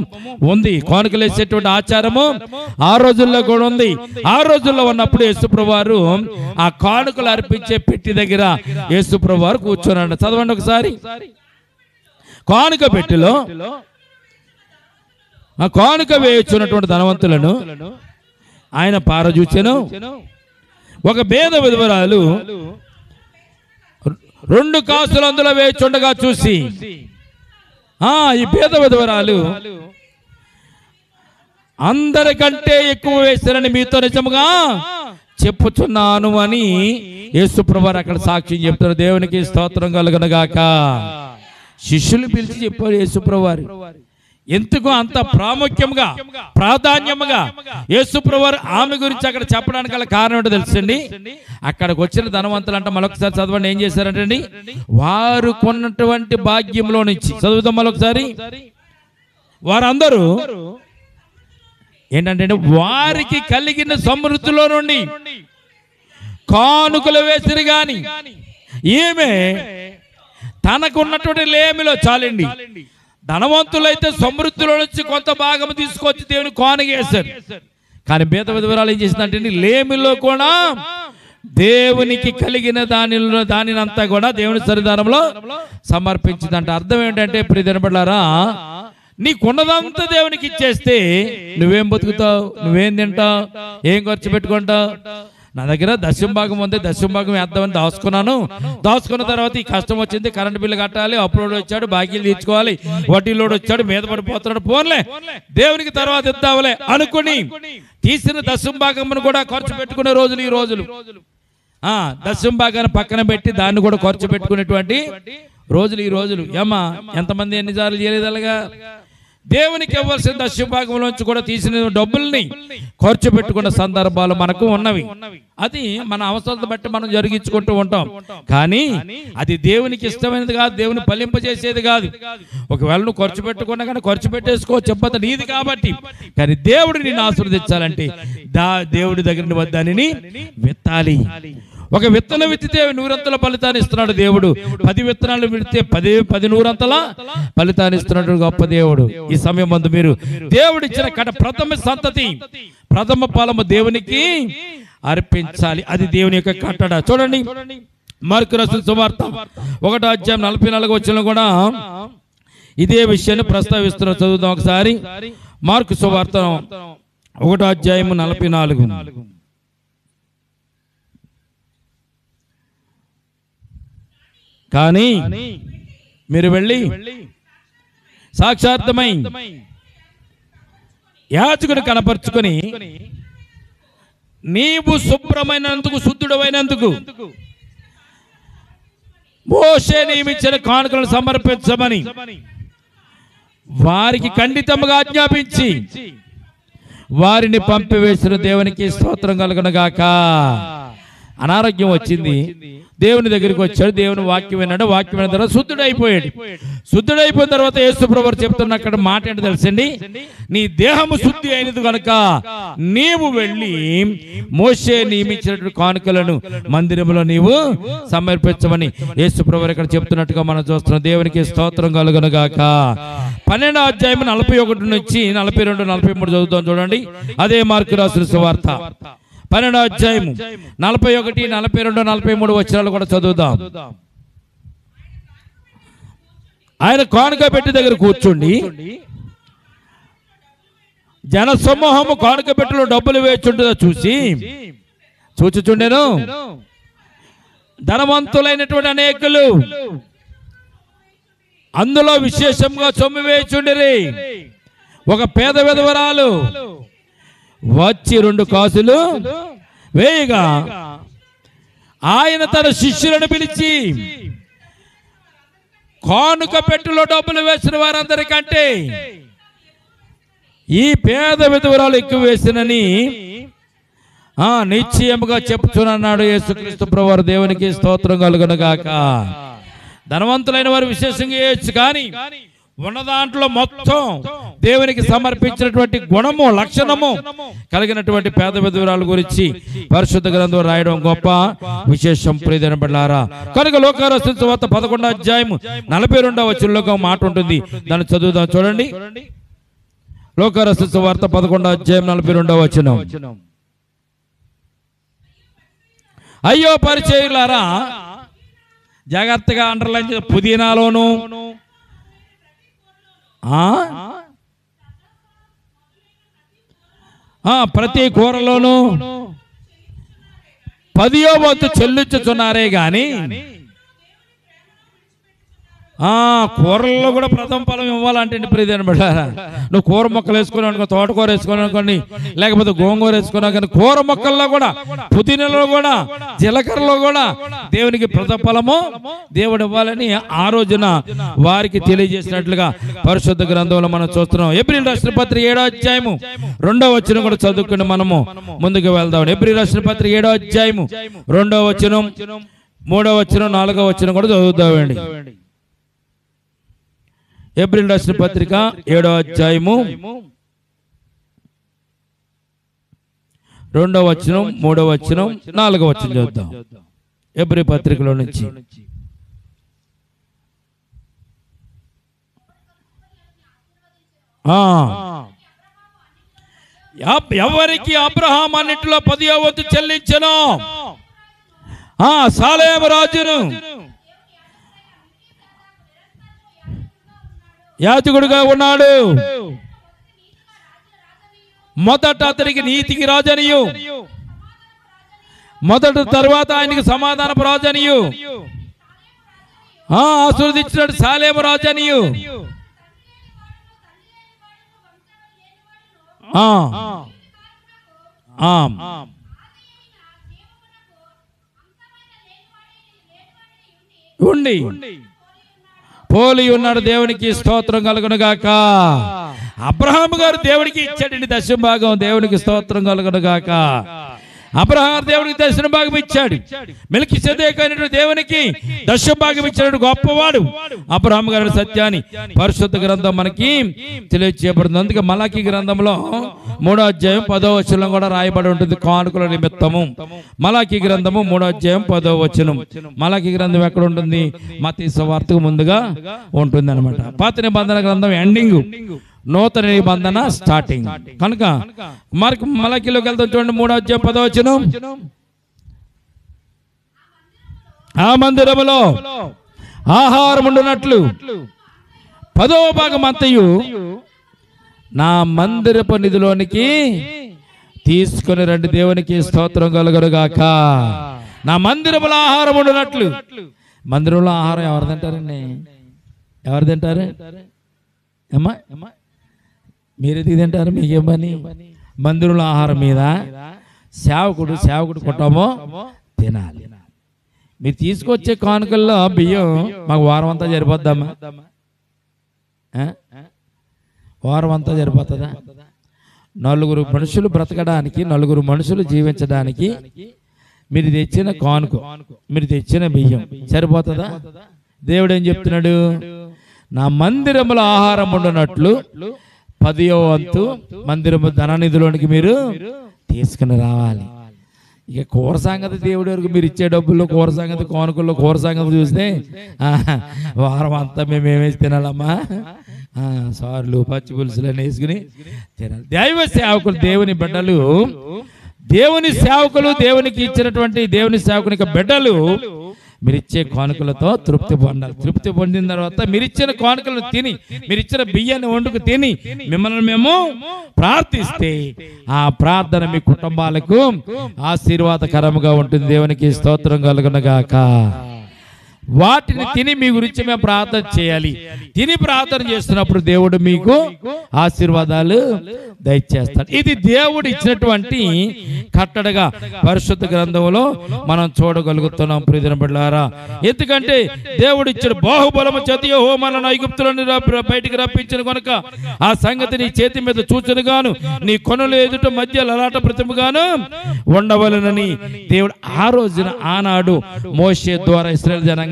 ఉంది. కానుకలు వేసేటువంటి ఆచారము ఆ రోజుల్లో కూడా ఉంది. ఆ రోజుల్లో ఉన్నప్పుడు యేసుప్రభువారు ఆ కానుకలు అర్పించే పెట్టి దగ్గర యేసుప్రభువారు కూర్చున్నాడు. చదవండి ఒకసారి. కానుక పెట్టిలో ఆ కానుక వేయుచున్నటువంటి ధనవంతులను ఆయన పారజూచెను. ఒక పేద విధవరాలు 2 కాసులు అందులో వేయుచుండగా చూసి ఈ పేద విధవరాలు అందరికంటే ఎక్కువ వేశారని మీతో నిజముగా చెప్పుచున్నాను అని యేసుప్రభువారు అక్కడ సాక్ష్యం చెప్తారు. దేవునికి స్తోత్రం కలుగునగాక. శిష్యులు పిలిచి చెప్పారు యేసుప్రభువారు. ఎందుకు అంత ప్రాముఖ్యంగా ప్రాధాన్యముగా యేసుప్రభువారు ఆమె గురించి అక్కడ చెప్పడానికి గల కారణం ఏంటో తెలుసండి. అక్కడికి వచ్చిన ధనవంతులు అంటే మరొకసారి చదవండి. ఏం చేశారంటండి? వారు కొన్నటువంటి భాగ్యంలో నుంచి చదువుతాం మరొకసారి. వారందరూ ఏంటంటే వారికి కలిగిన సమృద్ధిలో నుండి కానుకలు వేసిరు గాని ఈమె తనకున్నటువంటి లేమిలో చాలండి. ధనవంతులైతే సమృద్ధిలో నుంచి కొంత భాగం తీసుకొచ్చి దేవుని కానుక వేశారు. కానీ పేద విధవరాలు ఏం చేసిందంటే లేమిలో కూడా దేవునికి కలిగిన దానినంతా కూడా దేవుని సన్నిధానంలో సమర్పించిందంట. అర్థం ఏంటంటే ప్రియదినబడ్డారా, నీకున్నదంతా దేవునికి ఇచ్చేస్తే నువ్వేం బతుకుతావు? నువ్వేం తింటావు? ఏం ఖర్చు పెట్టుకుంటావు? నా దగ్గర దశంభాగం ఉంది, దశంభాగం వేద్దామని దాచుకున్న తర్వాత ఈ కష్టం వచ్చింది, కరెంట్ బిల్లు కట్టాలి, అప్పులోడు వచ్చాడు, బాకీలు తీర్చుకోవాలి, వడ్డీలోడు వచ్చాడు, మీద పడిపోతున్నాడు, పోన్లే దేవునికి తర్వాత ఇద్దాంలే అనుకుని తీసిన దశంభాగమును కూడా ఖర్చు పెట్టుకునే రోజులు ఈ రోజులు. దశంభాగాన్ని పక్కన పెట్టి దాన్ని కూడా ఖర్చు పెట్టుకునేటువంటి రోజులు ఈ రోజులు. ఏమ్మా ఎంతమంది ఎన్నిసార్లు చేయలేదు అలాగా? దేవునికి ఇవ్వాల్సిన దశంభాగంలోంచి కూడా తీసిన డబ్బుల్ని ఖర్చు పెట్టుకున్న సందర్భాలు మనకు ఉన్నవి. అది మన అవసరాలను బట్టి మనం జరిగించుకుంటూ ఉంటాం. కానీ అది దేవునికి ఇష్టమైనది కాదు, దేవుని ఫలింపజేసేది కాదు. ఒకవేళ నువ్వు ఖర్చు పెట్టుకున్నా కానీ ఖర్చు పెట్టేసుకో, చెప్పత నీది కాబట్టి. కానీ దేవుడు నిన్ను ఆశీర్వదించాలంటే దేవుడి దగ్గర దానిని విత్తాలి. ఒక విత్తనం విత్తితే 100 ఫలితాన్ని ఇస్తున్నాడు దేవుడు. 10 విత్తనాలు విడితే 10 100 ఫలితాన్ని ఇస్తున్నాడు గొప్ప దేవుడు. ఈ సమయం ముందు మీరు దేవుడిచ్చిన ప్రథమ సంతతి, ప్రథమ ఫలము దేవునికి అర్పించాలి. అది దేవుని యొక్క కట్టడ. చూడండి మార్కు రాసిన సువార్త 1వ అధ్యాయం 44వ వచనంలో కూడా ఇదే విషయాన్ని ప్రస్తావిస్తున్నారు. చదువుదాం ఒకసారి. మార్కు సువార్త 1వ అధ్యాయం 44. కానీ మీరు వెళ్ళి సాక్షార్థమై యాజకుని కనపరుచుకొని నీవు శుభ్రమైనందుకు, శుద్ధుడమైనందుకు మోషే నియమించిన కానుకలను సమర్పించమని వారికి ఖండితముగా ఆజ్ఞాపించి వారిని పంపివేసిన దేవునికి స్తోత్రం కలుగునుగాక. అనారోగ్యం వచ్చింది, దేవుని దగ్గరికి వచ్చాడు, దేవుని వాక్యం విన్నాడు, వాక్యం విన్న తర్వాత శుద్ధుడైపోయాడు. శుద్ధుడైపోయిన తర్వాత యేసు ప్రభువు చెప్తున్న అక్కడ మాట ఏంటో తెలుసండి, నీ దేహము శుద్ధి అయినది కనుక నీవు వెళ్ళి మోషే నియమించినటువంటి కానుకలను మందిరంలో నీవు సమర్పించమని యేసు ప్రభువు ఇక్కడ చెప్తున్నట్టుగా మనం చూస్తున్నాం. దేవునికి స్తోత్రం కలుగునుగాక. 12వ అధ్యాయం 41 నుంచి 42, 43 చదువుతాం చూడండి. అదే మార్కు రాసిన సువార్త 12వ అధ్యాయం 41, 42, 43 వచనాలు కూడా చదువుదాం. ఆయన కానుక పెట్టి దగ్గర కూర్చుండి జనసమూహము కానుక పెట్టిలో డబ్బులు వేచుంటుందో చూచుచుండెను. ధనవంతులైనటువంటి అనేకులు అందులో విశేషంగా సొమ్ము వేచుండిరి. ఒక పేద విధవరాలు వచ్చి 2 కాసులు వేయగా ఆయన తన శిష్యులను పిలిచి కానుక పెట్టులో డబ్బులు వేసిన వారందరికంటే ఈ పేద విధవరాలు ఎక్కువ వేసినని నిశ్చయముగా చెప్తున్నాడు యేసుక్రీస్తు ప్రభువారు. దేవునికి స్తోత్రం కలుగును గాక. ధనవంతులైన వారు విశేషంగా చేయొచ్చు, కానీ ఉన్న దాంట్లో మొత్తం దేవునికి సమర్పించినటువంటి గుణము లక్షణము కలిగినటువంటి పేద విధవరాల గురించి పరిశుద్ధ గ్రంథం రాయడం గొప్ప విశేషం. ప్రియమైన బిడ్డలారా, కనుక లోకారాసిన సువార్త 11వ అధ్యాయము 42వ వచనంలో ఒక మాట ఉంటుంది, దాన్ని చదువుదాం. చూడండి, లోకారాసిన సువార్త 11వ అధ్యాయం 42వ వచనం. అయ్యో పరిచయులారా, జాగ్రత్తగా అండర్లైన్ చేసి, పుదీనాలోను ప్రతి కూరలోను 10వ వంతు చెల్లించుచున్నారే గాని కూరల్లో కూడా ప్రథమ ఫలం ఇవ్వాలంటే ప్రియమైన బిడ్డలారా, నువ్వు కూర మొక్కలు వేసుకుని అనుకో, తోటకూర వేసుకుని అనుకోండి, లేకపోతే గోంగూర వేసుకున్నావు, కానీ కూర మొక్కల్లో కూడా, పుదీనాలో కూడా, జీలకర్రలో కూడా దేవునికి ప్రథమ ఫలము దేవుడు ఇవ్వాలని ఆ రోజున వారికి తెలియజేసినట్లుగా పరిశుద్ధ గ్రంథంలో మనం చూస్తున్నాం. ఎబ్రీయుల రాసిన పత్రిక 7వ అధ్యాయము 2వ వచనం కూడా చదువుకుని మనము ముందుకు వెళ్దాం. ఎబ్రీయుల రాసిన పత్రిక 7వ అధ్యాయము 2వ వచనం, 3వ వచనం, 4వ వచనం కూడా చదువుతామండి. ఎబ్రీయుల రాసిన పత్రిక 7వ అధ్యాయము 2వ వచనం, 3వ వచనం, 4వ వచనం చూద్దాం. ఎబ్రీ పత్రికలో నుంచి ఎవరికి అబ్రహాము అన్నిటిలో 10వ వంతు చెల్లించెను, సాలేము రాజును యాజకుడుగా ఉన్నాడు. మొదట అతనికి నీతికి రాజనియు, తర్వాత ఆయనకి సమాధానపు రాజనియు, ఆశీర్వదించినట్టు సాలేము రాజనియు, ఉండి పోలి ఉన్నాడు. దేవునికి స్తోత్రం కలుగును గాక. అబ్రహాము గారు దేవుడికి ఇచ్చాడండి దశమ భాగం. దేవునికి స్తోత్రం కలుగును గాక. అబ్రహాము దేవుడికి దశమ భాగం ఇచ్చాడు. మెల్కీసెదెకు అయినటువంటి దేవునికి దశమ భాగం ఇచ్చాడు. గొప్పవాడు అబ్రహాము గారి సత్యాన్ని పరిశుద్ధ గ్రంథం మనకి తెలియజేయబడుతుంది. అందుకే మలాకీ గ్రంథంలో 3వ అధ్యాయం 10వ వచనం కూడా రాయబడి ఉంటుంది, కానుకల నిమిత్తము. మలాకీ గ్రంథము 3వ అధ్యాయం 10వ వచనం. మలాకీ గ్రంథం ఎక్కడ ఉంటుంది? మత్తయి సువార్తకు ముందుగా ఉంటుంది అనమాట. పాత నిబంధన గ్రంథం ఎండింగ్, నూతన నిబంధన స్టార్టింగ్. కనుక మలాకీలోకి వెళ్తాం. చూడండి, 3వ అధ్యాయం 10వ వచనం. ఆ మందిరములో ఆహారం ఉండునట్లు 10వ భాగం అంతయు నా మందిరపు నిధిలోనికి తీసుకుని రండి. దేవునికి స్తోత్రం కలుగును గాక. నా మందిరములో ఆహారం ఉండునట్లు. మందిరంలో ఆహారం ఎవరు తింటారండి? ఎవరు తింటారు? అమ్మా మీరే తింటారు, మీకేం పని? మందిరంలో ఆహారం మీద సేవకుడు కుటుంబం తినాలి. మీరు తీసుకొచ్చే కానుకల్లో బియ్యం మాకు వారం అంతా సరిపోద్దమ్మా? వారం అంతా సరిపోతుందా? 4 మనుషులు బ్రతకడానికి, 4 మనుషులు జీవించడానికి మీరు తెచ్చిన కానుక, మీరు తెచ్చిన బియ్యం సరిపోతుందా? దేవుడు ఏం చెప్తున్నాడు? నా మందిరములో ఆహారం ఉండునట్లు 10వ వంతు మందిరము ధననిధిలోనికి మీరు తీసుకుని రావాలి. ఇక కూర సంగతి దేవుడి వరకు మీరు ఇచ్చే డబ్బుల్లో కూర సంగతి, కానుకల్లో కూర సంగతి చూస్తే వారం అంతా మేము ఏమేసి తినాలమ్మా? సార్లు పచ్చి పులుసులు అని వేసుకుని తినాలి. దైవ సేవకులు, దేవుని బిడ్డలు, దేవుని సేవకులు, దేవునికి ఇచ్చినటువంటి దేవుని సేవకుని బిడ్డలు మీరిచ్చే కానుకలతో తృప్తి పొందాలి. తృప్తి పొందిన తర్వాత మీరిచ్చిన కానుకలను తిని, మీరిచ్చిన బియ్యాన్ని వండుకు తిని మిమ్మల్ని మేము ప్రార్థిస్తే ఆ ప్రార్థన మీ కుటుంబాలకు ఆశీర్వాదకరముగా ఉంటుంది. దేవునికి స్తోత్రం కలుగునగాక. వాటిని తిని మీ గురించి మేము ప్రార్థన చేయాలి. తిని ప్రార్థన చేస్తున్నప్పుడు దేవుడు మీకు ఆశీర్వాదాలు దయచేస్తాడు. ఇది దేవుడు ఇచ్చినటువంటి కట్టడగా పరిశుద్ధ గ్రంథంలో మనం చూడగలుగుతున్నాం ప్రియమైన బిడ్డలారా. ఎందుకంటే దేవుడు ఇచ్చిన బాహుబలము చేత యెహోవాను ఐగుప్తులను బయటికి రప్పించిన కనుక ఆ సంగతి నీ చేతి మీద చూచనుగాను నీ కొనుల ఎదుట మధ్య లలాట ప్రతిమగాను ఉండవలనని దేవుడు ఆ రోజున ఆనాడు మోషే ద్వారా ఇశ్రాయేలు జనాంగానికి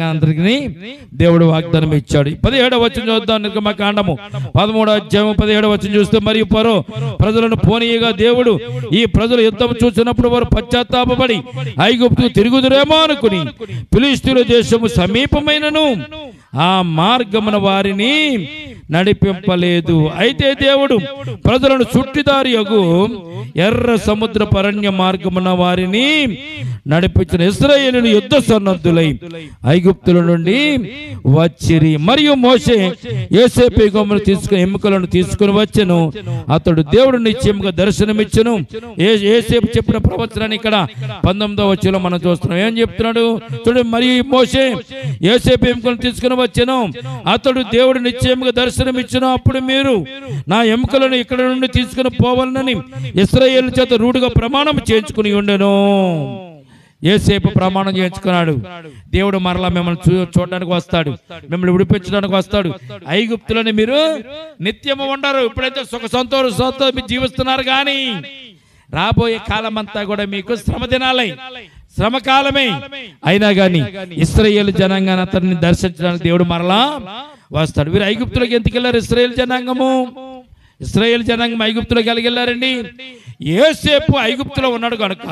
దేవుడు వాగ్దానం ఇచ్చాడు. 17వ వచనం చూద్దాం. నిర్గమకాండము 13వ అధ్యాయం 17వ వచనం చూస్తే, మరియు ఫరో ప్రజలను పోనీయగా దేవుడు ఈ ప్రజలు యుద్ధం చూసినప్పుడు వారు పశ్చాత్తాపపడి ఐగుప్తుకు తిరుగుదురేమో అనుకుని ఫిలిష్తీయుల దేశము సమీపమైనను ఆ మార్గమున వారిని నడిపింపలేదు. అయితే దేవుడు ప్రజలను చుట్టిదారియగు ఎర్ర సముద్ర పరణ్య మార్గమున వారిని నడిపించిన ఇశ్రాయేలును యుద్ధ సన్నద్ధులై ఐగుప్తుల నుండి వచ్చిరి. మరియు మోషే యోసేపు ఎముకలను తీసుకుని వచ్చెను. అతడు దేవుడు నిశ్చయముగా దర్శనమిచ్చెను. యోసేపు చెప్పిన ప్రవచనాన్ని ఇక్కడ 19వ వచనంలో మనం చూస్తున్నాం. ఏం చెప్తున్నాడు చూడండి. మరియు మోషే యోసేపు ఎముకలను తీసుకుని వచ్చెను. అతడు దేవుడు నిశ్చయముగా దర్శనమిచ్చెను. అప్పుడు మీరు నా ఎముకలను ఇక్కడ నుండి తీసుకుని పోవాలని ఇశ్రాయేలు చేత రూఢిగా ప్రమాణం చేయించుకుని ఉండెను. యోసేపు ప్రమాణం చేయించుకున్నాడు. దేవుడు మరలా మిమ్మల్ని చూడడానికి వస్తాడు, మిమ్మల్ని విడిపించడానికి వస్తాడు. ఐగుప్తులని మీరు నిత్యము ఉండరు. ఇప్పుడైతే సుఖ సంతోషంతో మీరు జీవిస్తున్నారు, కానీ రాబోయే కాలం అంతా కూడా మీకు శ్రమ దినాలై, శ్రమకాలమే. అయినా కానీ ఇశ్రాయేలు జనాంగాన్ని అతన్ని దర్శించడానికి దేవుడు మరలా వస్తాడు. వీరు ఐగుప్తులకు ఎందుకు వెళ్ళారు? ఇశ్రాయేలు జనాంగం ఐగుప్తులకు వెళ్ళారండి. యోసేపు ఐగుప్తులో ఉన్నాడు కనుక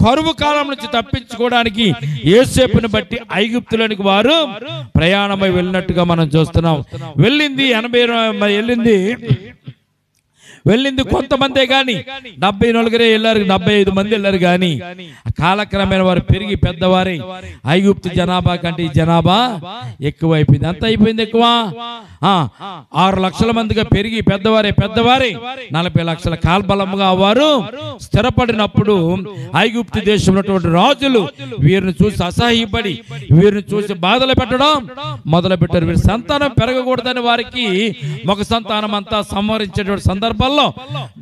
కరువు కాలం నుంచి తప్పించుకోవడానికి యోసేపుని బట్టి ఐగుప్తులోనికి వారు ప్రయాణమై వెళ్ళినట్టుగా మనం చూస్తున్నాం. వెళ్ళింది కొంతమందే గాని 74 వెళ్ళారు, 75 మంది వెళ్ళారు. కానీ కాలక్రమేణా వారు పెరిగి పెద్దవారై ఐగుప్తు జనాభా కంటే ఈ జనాభా ఎక్కువైపోయింది. అంత అయిపోయింది, ఎక్కువ 6 లక్షల మందిగా పెరిగి పెద్దవారే 40 లక్షల కాల్బలముగా వారు స్థిరపడినప్పుడు ఐగుప్తు దేశంలో రాజులు వీరిని చూసి అసహ్యపడి వీరిని చూసి బాధలు పెట్టడం మొదలు పెట్టారు. వీరి సంతానం పెరగకూడదని వారికి మగ సంతానం అంతా సంహరించేటువంటి సందర్భాల్లో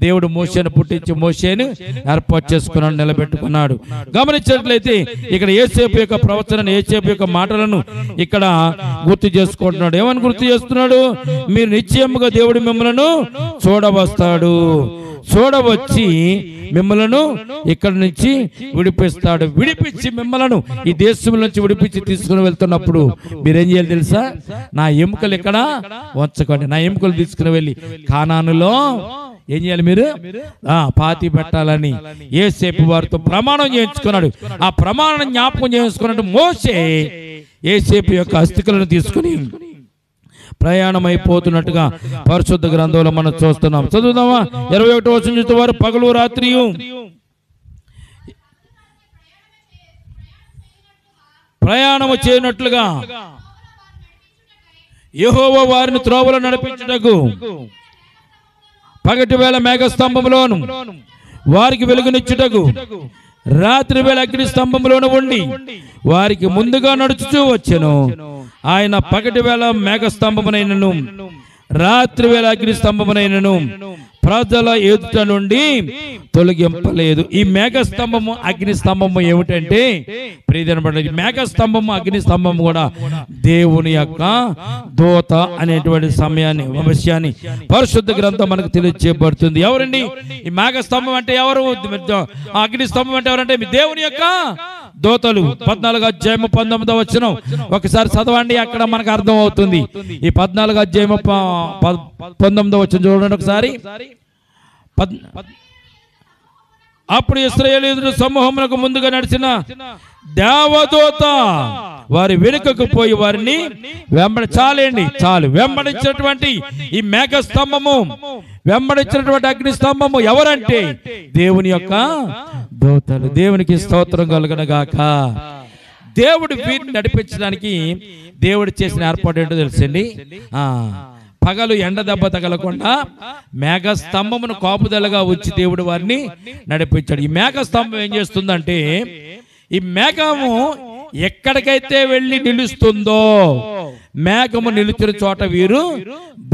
దేవుడు మోషేను పుట్టించి మోషేను ఏర్పాటు చేసుకున్నాడు, నిలబెట్టుకున్నాడు. గమనించినట్లయితే ఇక్కడ యోసేపు యొక్క ప్రవచనాన్ని, యోసేపు యొక్క మాటలను ఇక్కడ గుర్తు చేసుకుంటున్నాడు. ఏమని గుర్తు చేస్తున్నాడు? మీరు నిశ్చయముగా దేవుడు మిమ్మల్ని చూడవస్తాడు, చూడవచ్చి మిమ్మలను ఇక్కడ నుంచి విడిపిస్తాడు. విడిపించి మిమ్మలను ఈ దేశం నుంచి విడిపించి తీసుకుని వెళ్తున్నప్పుడు మీరేం చేయాలి తెలుసా? నా ఎముకలు ఇక్కడ ఉంచకండి. నా ఎముకలు తీసుకుని వెళ్ళి కానానులో ఏం చేయాలి? మీరు పాతి పెట్టాలని యోసేపు వారితో ప్రమాణం చేయించుకున్నాడు. ఆ ప్రమాణం జ్ఞాపకం చేసుకున్నట్టు మోషే యోసేపు యొక్క అస్థికలను తీసుకుని ప్రయాణం అయిపోతున్నట్టుగా పరిశుద్ధ గ్రంథంలో మనం చూస్తున్నాం. చదువుదామా? 21వ వచనం చూస్తే, వారు పగలు రాత్రి ప్రయాణము చేయనట్లుగా యెహోవా వారిని త్రోవలో నడిపించుటకు పగటి వేళ మేఘస్తంభములోను వారికి వెలుగునిచ్చుటకు రాత్రి వేళ అగ్ని స్తంభంలోను ఉండి వారికి ముందుగా నడుచుచూ వచ్చెను. ఆయన పగటి వేళ మేఘస్తంభమునైనను రాత్రి వేళ అగ్ని స్తంభమునైనను ప్రజల ఎదుట నుండి తొలగింపలేదు. ఈ మేఘస్తంభము అగ్ని స్తంభము ఏమిటంటే ప్రియమైన మేఘస్తంభము అగ్ని స్తంభము కూడా దేవుని యొక్క దూత అనేటువంటి విషయాన్ని పరిశుద్ధ గ్రంథం మనకు తెలియజేయబడుతుంది. ఎవరండి ఈ మేఘస్తంభం అంటే? ఎవరు? అగ్ని స్తంభం అంటే ఎవరంటే దేవుని యొక్క దూతలు. 14వ అధ్యాయం 19వ వచనం ఒకసారి చదవండి, అక్కడ మనకు అర్థం అవుతుంది. ఈ 14వ అధ్యాయం 19వ వచనం చూడండి ఒకసారి. అప్పుడు ఇశ్రాయేలీయుల సమూహమునకు ముందుగా నడిచిన దేవదూత వారి వెనుకకు పోయి వారిని చాలు వెంబడించినటువంటి ఈ మేఘ స్తంభము, వెంబడించినటువంటి అగ్ని స్తంభము ఎవరంటే దేవుని యొక్క దూతలు. దేవునికి స్తోత్రం కలుగును గాక. దేవుడు వీరిని నడిపించడానికి దేవుడు చేసిన ఏర్పాటు ఏంటో తెలుసండి. పగలు ఎండ దెబ్బ తగలకుండా మేఘస్తంభమును కాపుదలగా వచ్చి దేవుడు వారిని నడిపించాడు. ఈ మేఘస్తంభం ఏం చేస్తుందంటే, ఈ మేఘము ఎక్కడికైతే వెళ్ళి నిలుస్తుందో, మేఘము నిలిచిన చోట వీరు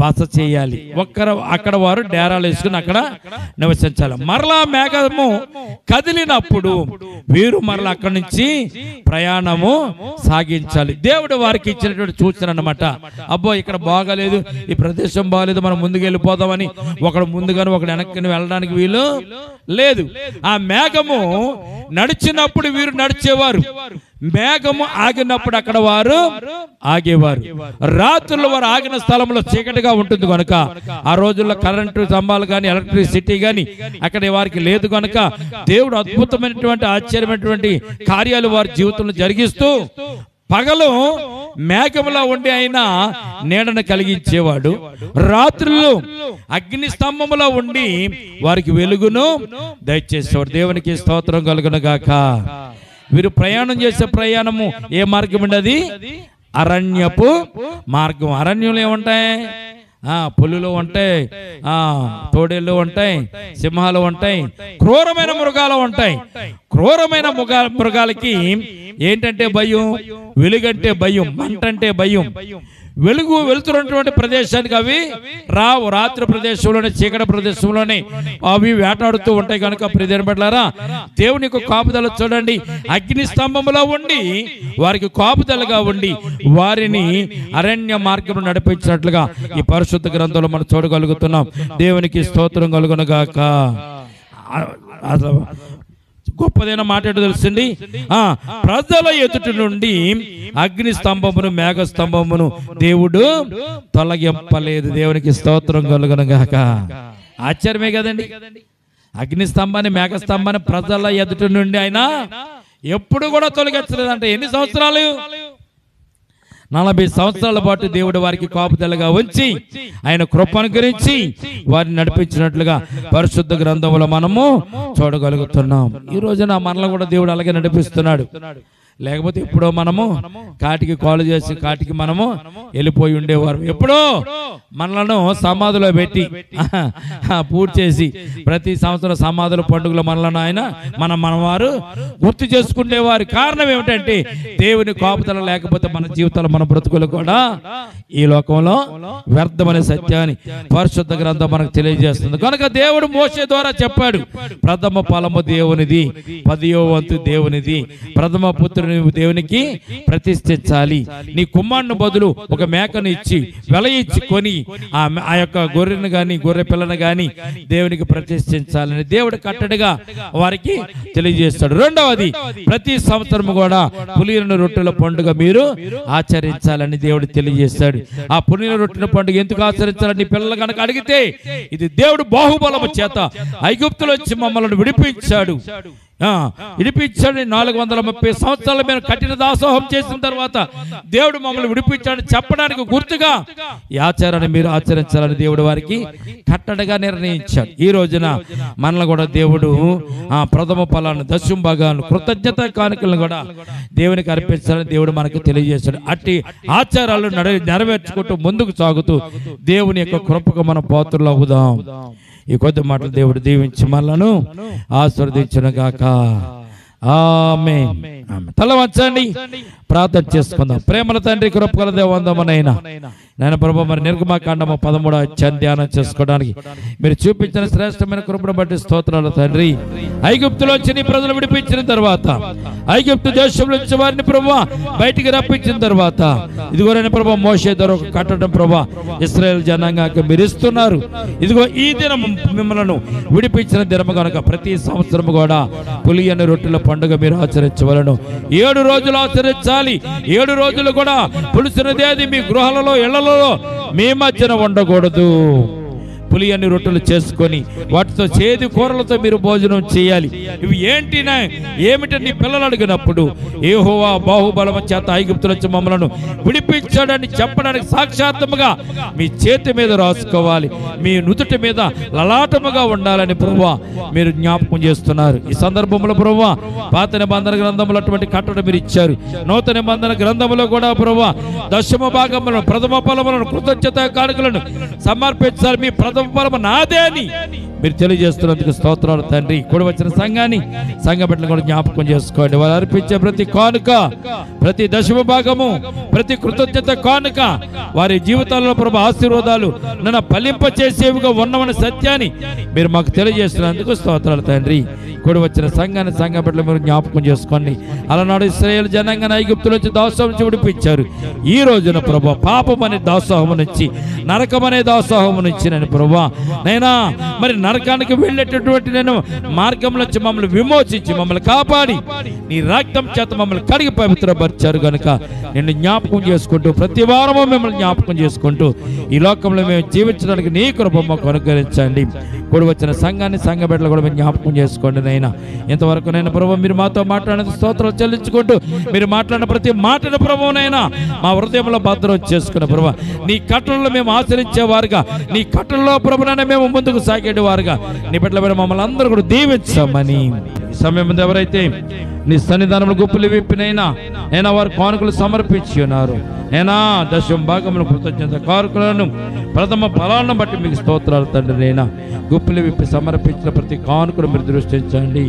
బస చేయాలి. అక్కడ వారు డేరాలు వేసుకుని అక్కడ నివసించాలి. మరలా మేఘము కదిలినప్పుడు వీరు మరలా అక్కడి నుంచి ప్రయాణము సాగించాలి. దేవుడు వారికి ఇచ్చినటువంటి సూచన అన్నమాట. అబ్బో ఇక్కడ బాగాలేదు, ఈ ప్రదేశం బాగాలేదు, మనం ముందుకు వెళ్ళిపోదామని ఒకడు ముందుగాను ఒకడు వెనక్కి వెళ్ళడానికి వీలు లేదు. ఆ మేఘము నడిచినప్పుడు వీరు నడిచేవారు, మేఘము ఆగినప్పుడు అక్కడ వారు ఆగేవారు. రాత్రులు వారు ఆగిన స్థలంలో చీకటిగా ఉంటుంది కనుక, ఆ రోజుల్లో కరెంటు స్తంభాలు కానీ ఎలక్ట్రిసిటీ కానీ అక్కడ వారికి లేదు కనుక, దేవుడు అద్భుతమైనటువంటి ఆశ్చర్యమైనటువంటి కార్యాలు వారి జీవితంలో జరిగిస్తూ పగలు మేఘములో ఉండి ఆయన నీడను కలిగించేవాడు, రాత్రులు అగ్ని స్తంభములో ఉండి వారికి వెలుగును దయచేసేవాడు. దేవునికి స్తోత్రం కలుగును గాక. వీరు ప్రయాణం చేసే ప్రయాణము ఏ మార్గం ఉండదు? అరణ్యపు మార్గం. అరణ్యంలో ఏముంటాయి? పులులు ఉంటాయి, తోడేళ్ళు ఉంటాయి, సింహాలు ఉంటాయి, క్రూరమైన మృగాలు ఉంటాయి. క్రూరమైన మృగాలకి ఏంటంటే భయం, వెలుగంటే భయం, మంటంటే భయం. వెలుగు వెళ్తున్నటువంటి ప్రదేశానికి అవి రావు. రాత్రి ప్రదేశంలోనే, చీకటి ప్రదేశంలోనే అవి వేటాడుతూ ఉంటాయి కనుక ప్రియమైన బిడ్డలారా, దేవుని యొక్క కాపుదల చూడండి. అగ్ని స్తంభములో ఉండి వారికి కాపుదలగా ఉండి వారిని అరణ్య మార్గం నడిపించినట్లుగా ఈ పరిశుద్ధ గ్రంథంలో మనం చూడగలుగుతున్నాం. దేవునికి స్తోత్రం కలుగును గాక. గొప్పదైన మాట ఏంటో తెలుసండి. ప్రజల ఎదుటి నుండి అగ్ని స్తంభమును మేఘ స్తంభమును దేవుడు తొలగింపలేదు. దేవునికి స్తోత్రం కలుగును గాక. ఆశ్చర్యమే కదండి. అగ్ని స్తంభాన్ని మేఘ స్తంభాన్ని ప్రజల ఎదుటి నుండి ఆయన ఎప్పుడు కూడా తొలగించలేదంటే ఎన్ని సంవత్సరాలు? 40 సంవత్సరాల పాటు దేవుడు వారికి కాపుదలగా ఉంచి ఆయన కృపను గురించి వారిని నడిపించినట్లుగా పరిశుద్ధ గ్రంథంలో మనము చూడగలుగుతున్నాం. ఈ రోజున మనల్ని కూడా దేవుడు అలాగే నడిపిస్తున్నాడు. లేకపోతే ఎప్పుడో మనము కాటికి కాలు చేసి కాటికి మనము వెళ్ళిపోయి ఉండేవారు. ఎప్పుడో మనలను సమాధిలో పెట్టి పూర్తి చేసి ప్రతి సంవత్సరం సమాధుల పండుగలో మనలను ఆయన మన వారు గుర్తు చేసుకునేవారు. కారణం ఏమిటంటే దేవుని కాపుదల లేకపోతే మన జీవితాలు, మన బ్రతుకులు కూడా ఈ లోకంలో వ్యర్థమనే సత్యాన్ని పరిశుద్ధ గ్రంథం మనకు తెలియజేస్తుంది. కనుక దేవుడు మోషే ద్వారా చెప్పాడు, ప్రథమ ఫలము దేవునిది, 10వ వంతు దేవునిది, ప్రథమ పుత్రుని దేవునికి ప్రతిష్ఠించాలి. నీ కుమారుని బదులు ఒక మేకను ఇచ్చి వెల ఇచ్చి కొని ఆ యొక్క గొర్రెను గాని గొర్రె పిల్లను గాని దేవునికి ప్రతిష్ఠించాలని దేవుడు కట్టడిగా వారికి తెలియజేస్తాడు. రెండవది, ప్రతి సంవత్సరం కూడా పులియని రొట్టెల పండుగ మీరు ఆచరించాలని దేవుడు తెలియజేస్తాడు. ఆ పులియని రొట్టెల పండుగ ఎందుకు ఆచరించాలని పిల్లలు కనుక అడిగితే, ఇది దేవుడు బాహుబలము చేత ఐగుప్తులో వచ్చి మమ్మల్ని విడిపించాడు. 430 సంవత్సరాల మీద కఠిన దాసోహం చేసిన తర్వాత దేవుడు మమ్మల్ని విడిపించాడని చెప్పడానికి గుర్తుగా ఈ ఆచారాన్ని మీరు ఆచరించాలని దేవుడు వారికి కట్టడగా నిర్ణయించాడు. ఈ రోజున మనల్ని కూడా దేవుడు ప్రథమ ఫలాన్ని, దశమ భాగాన్ని, కృతజ్ఞత కానుకలను కూడా దేవునికి అర్పించాలని దేవుడు మనకు తెలియజేశాడు. అట్టి ఆచారాలు నెరవేర్చుకుంటూ ముందుకు సాగుతూ దేవుని యొక్క కృపకు మనం పాత్రలు అవుదాం. ఈ కొద్ది మాటలు దేవుడు దీవించి మనలను ఆశీర్వదించును గాక. ఆమేన్. తల వంచండి, ప్రార్థన చేసుకుందాం. ప్రేమల తండ్రి, కృపగల దేవందమనైనా నాయన ప్రభు, మరి నిర్గమకాండము 13వ అధ్యాయం ధ్యానం చేసుకోవడానికి మీరు చూపించిన శ్రేష్టమైన కృపను బట్టి స్తోత్రాలు తండ్రి. ఐగుప్తులోంచి నీ ప్రజలు విడిపించిన తర్వాత, ఐగుప్తు దేశంలో నుంచి వారిని ప్రభు బయటికి రప్పించిన తర్వాత, ఇదిగోనైనా ప్రభు మోషే ద్వారా ఒక కట్టడం ప్రభు ఇశ్రాయేల్ జనాంగానికి మీరు ఇస్తున్నారు. ఇదిగో ఈ దినం మిమ్మల్ని విడిపించిన దినము కనుక ప్రతి సంవత్సరం కూడా పులియని రొట్టెల పండుగ మీరు ఆచరించవలను. 7 రోజులు ఆచరించాలి. 7 రోజులు కూడా పులిసినదేది మీ గృహాలలో, ఇళ్లలో మీ మధ్యన ఉండకూడదు. పులియని రొట్టెలు చేసుకొని వాటితో చేదు కూరలతో మీరు భోజనం చేయాలి. ఇవి ఏమిటి నీ పిల్లలు అడిగినప్పుడు యెహోవా బాహుబలము చేత ఐగుప్తు నుంచి మమ్మలను విడిపించాడని చెప్పడానికి సాక్షాత్తుగా మీ చేతి మీద రాసుకోవాలి, మీ నుదుటి మీద లలాటముగా ఉండాలని ప్రభువా మీరు జ్ఞాపకం చేస్తున్నారు. ఈ సందర్భంలో ప్రభువా పాత నిబంధన గ్రంథంలో అటువంటి కట్టడ మీరు ఇచ్చారు. నూతన నిబంధన గ్రంథంలో కూడా ప్రభువా దశమ భాగములను ప్రథమ ఫలములను కృతజ్ఞత కానుకలను సమర్పించాలి. మీ ప్రథమ ఫలము నాదే అని మీరు తెలియజేస్తున్నందుకు స్తోత్రాలు తండ్రి. కూడి వచ్చిన సంఘాన్ని సంఘ బిడ్డలు కూడా జ్ఞాపకం చేసుకోండి. వారు అర్పించే ప్రతి కానుక, ప్రతి దశమ భాగము, ప్రతి కృతజ్ఞత కానుక వారి జీవితాల్లో ప్రభు ఆశీర్వాదాలు నన్ను ఫలింపచేసేవిగా ఉన్నవని సత్యాన్ని మీరు మాకు తెలియజేస్తున్నందుకు స్తోత్రాలు తండ్రి. కూడి వచ్చిన సంఘాన్ని సంఘ బిడ్డలు మీరు జ్ఞాపకం చేసుకోండి. అలనాడు ఇశ్రాయేలు జనాంగాన్ని ఐగుప్తు నుంచి దాసోహం నుంచి విడిపించారు. ఈ రోజున ప్రభు పాపం అనే దాసోహము నుంచి, నరకం అనే దాసోహము నుంచి నేను ప్రభు నైనా మరి నరకానికి వెళ్ళేటటువంటి నేను మార్గంలో నుంచి మమ్మల్ని విమోచించి మమ్మల్ని కాపాడి నీ రక్తం చేత మమ్మల్ని కడిగి పవిత్రపరిచారు కనుక నిన్ను జ్ఞాపకం చేసుకుంటూ ప్రతి వారము మిమ్మల్ని జ్ఞాపకం చేసుకుంటూ ఈ లోకంలో మేము జీవించడానికి నీ కృప మాకు అనుగ్రహించండి. కూడి వచ్చిన సంఘాన్ని సంఘ బిడ్డలు కూడా మీరు జ్ఞాపకం చేసుకోండి నైనా. ఇంతవరకు నేను ప్రభు మీరు మాతో మాట్లాడిన స్తోత్రాలు చెల్లించుకుంటూ మీరు మాట్లాడిన ప్రతి మాటను ప్రభువునైనా మా హృదయంలో భద్రం చేసుకున్న ప్రభు నీ కట్టలలో మేము ఆచరించేవారుగా, నీ కట్టలలో ప్రభునైనా మేము ముందుకు సాగేవారుగా నీ బిడ్డల మీద మమ్మల్ని అందరూ కూడా దీవించమని ఈ సమయం ముందు ఎవరైతే నీ సన్నిధానంలో గుప్పులు విప్పినైనా నేను వారు కానుకలు సమర్పించి ఉన్నారు. నేనా దశమ భాగములు కృతజ్ఞత కానుకలను ప్రథమ ఫలాలను బట్టి మీకు స్తోత్రాలు తండ్రి. నైనా గుప్పులు విప్పి సమర్పించిన ప్రతి కానుకలు మీరు దృష్టించండి.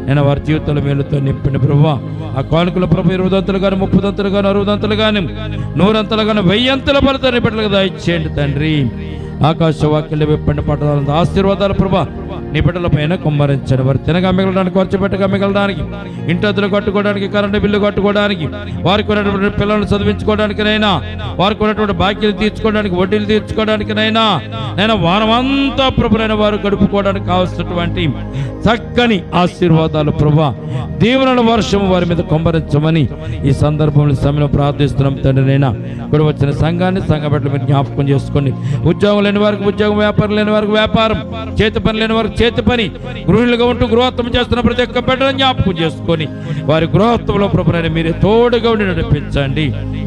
నేను వారి జీవితంలో మేలుతో నింపిన ప్రభువా ఆ కానుకల ప్రభు 20 గాను 30 గాను 60 గాను 100 గాను 1000 ఫలితాన్ని బిడ్డలకు దయచేయండి తండ్రి. ఆకాశవాక్యాలు విప్పండి పట్టణాలను ఆశీర్వాదాలు ప్రభా నీ బిడ్డల పైన కుమ్మరించండి. వారు తినగా మిగలడానికి, ఖర్చు పెట్టగా మిగలడానికి, ఇంటద్దులు కట్టుకోవడానికి, కరెంటు బిల్లు కట్టుకోవడానికి, వారికి ఉన్నటువంటి పిల్లలను చదివించుకోవడానికినైనా, వారికి ఉన్నటువంటి బాకీలు తీర్చుకోవడానికి, వడ్డీలు తీర్చుకోవడానికినైనా నేను వారమంతా ప్రభునైన వారు గడుపుకోవడానికి కావాల్సినటువంటి చక్కని ఆశీర్వాదాలు ప్రభా దీవెనల వర్షము వారి మీద కుమ్మరించమని ఈ సందర్భంలో సమయంలో ప్రార్థిస్తున్నాం తండ్రి. నైనా ఇక్కడ వచ్చిన సంఘాన్ని సంఘ బిడ్డలు మీరు జ్ఞాపకం చేసుకోండి. ఉద్యోగం లేని వారికి ఉద్యోగం, వ్యాపారం లేని వారికి వ్యాపారం, చేతి పని లేని వారికి చేతి పని, గృహిణులుగా ఉంటూ గృహత్వం చేస్తున్న ప్రతి ఒక్క బిడ్డలను జ్ఞాపకం చేసుకొని వారి గృహత్వంలో ప్రభునైనా మీరే తోడుగా ఉండి నడిపించండి.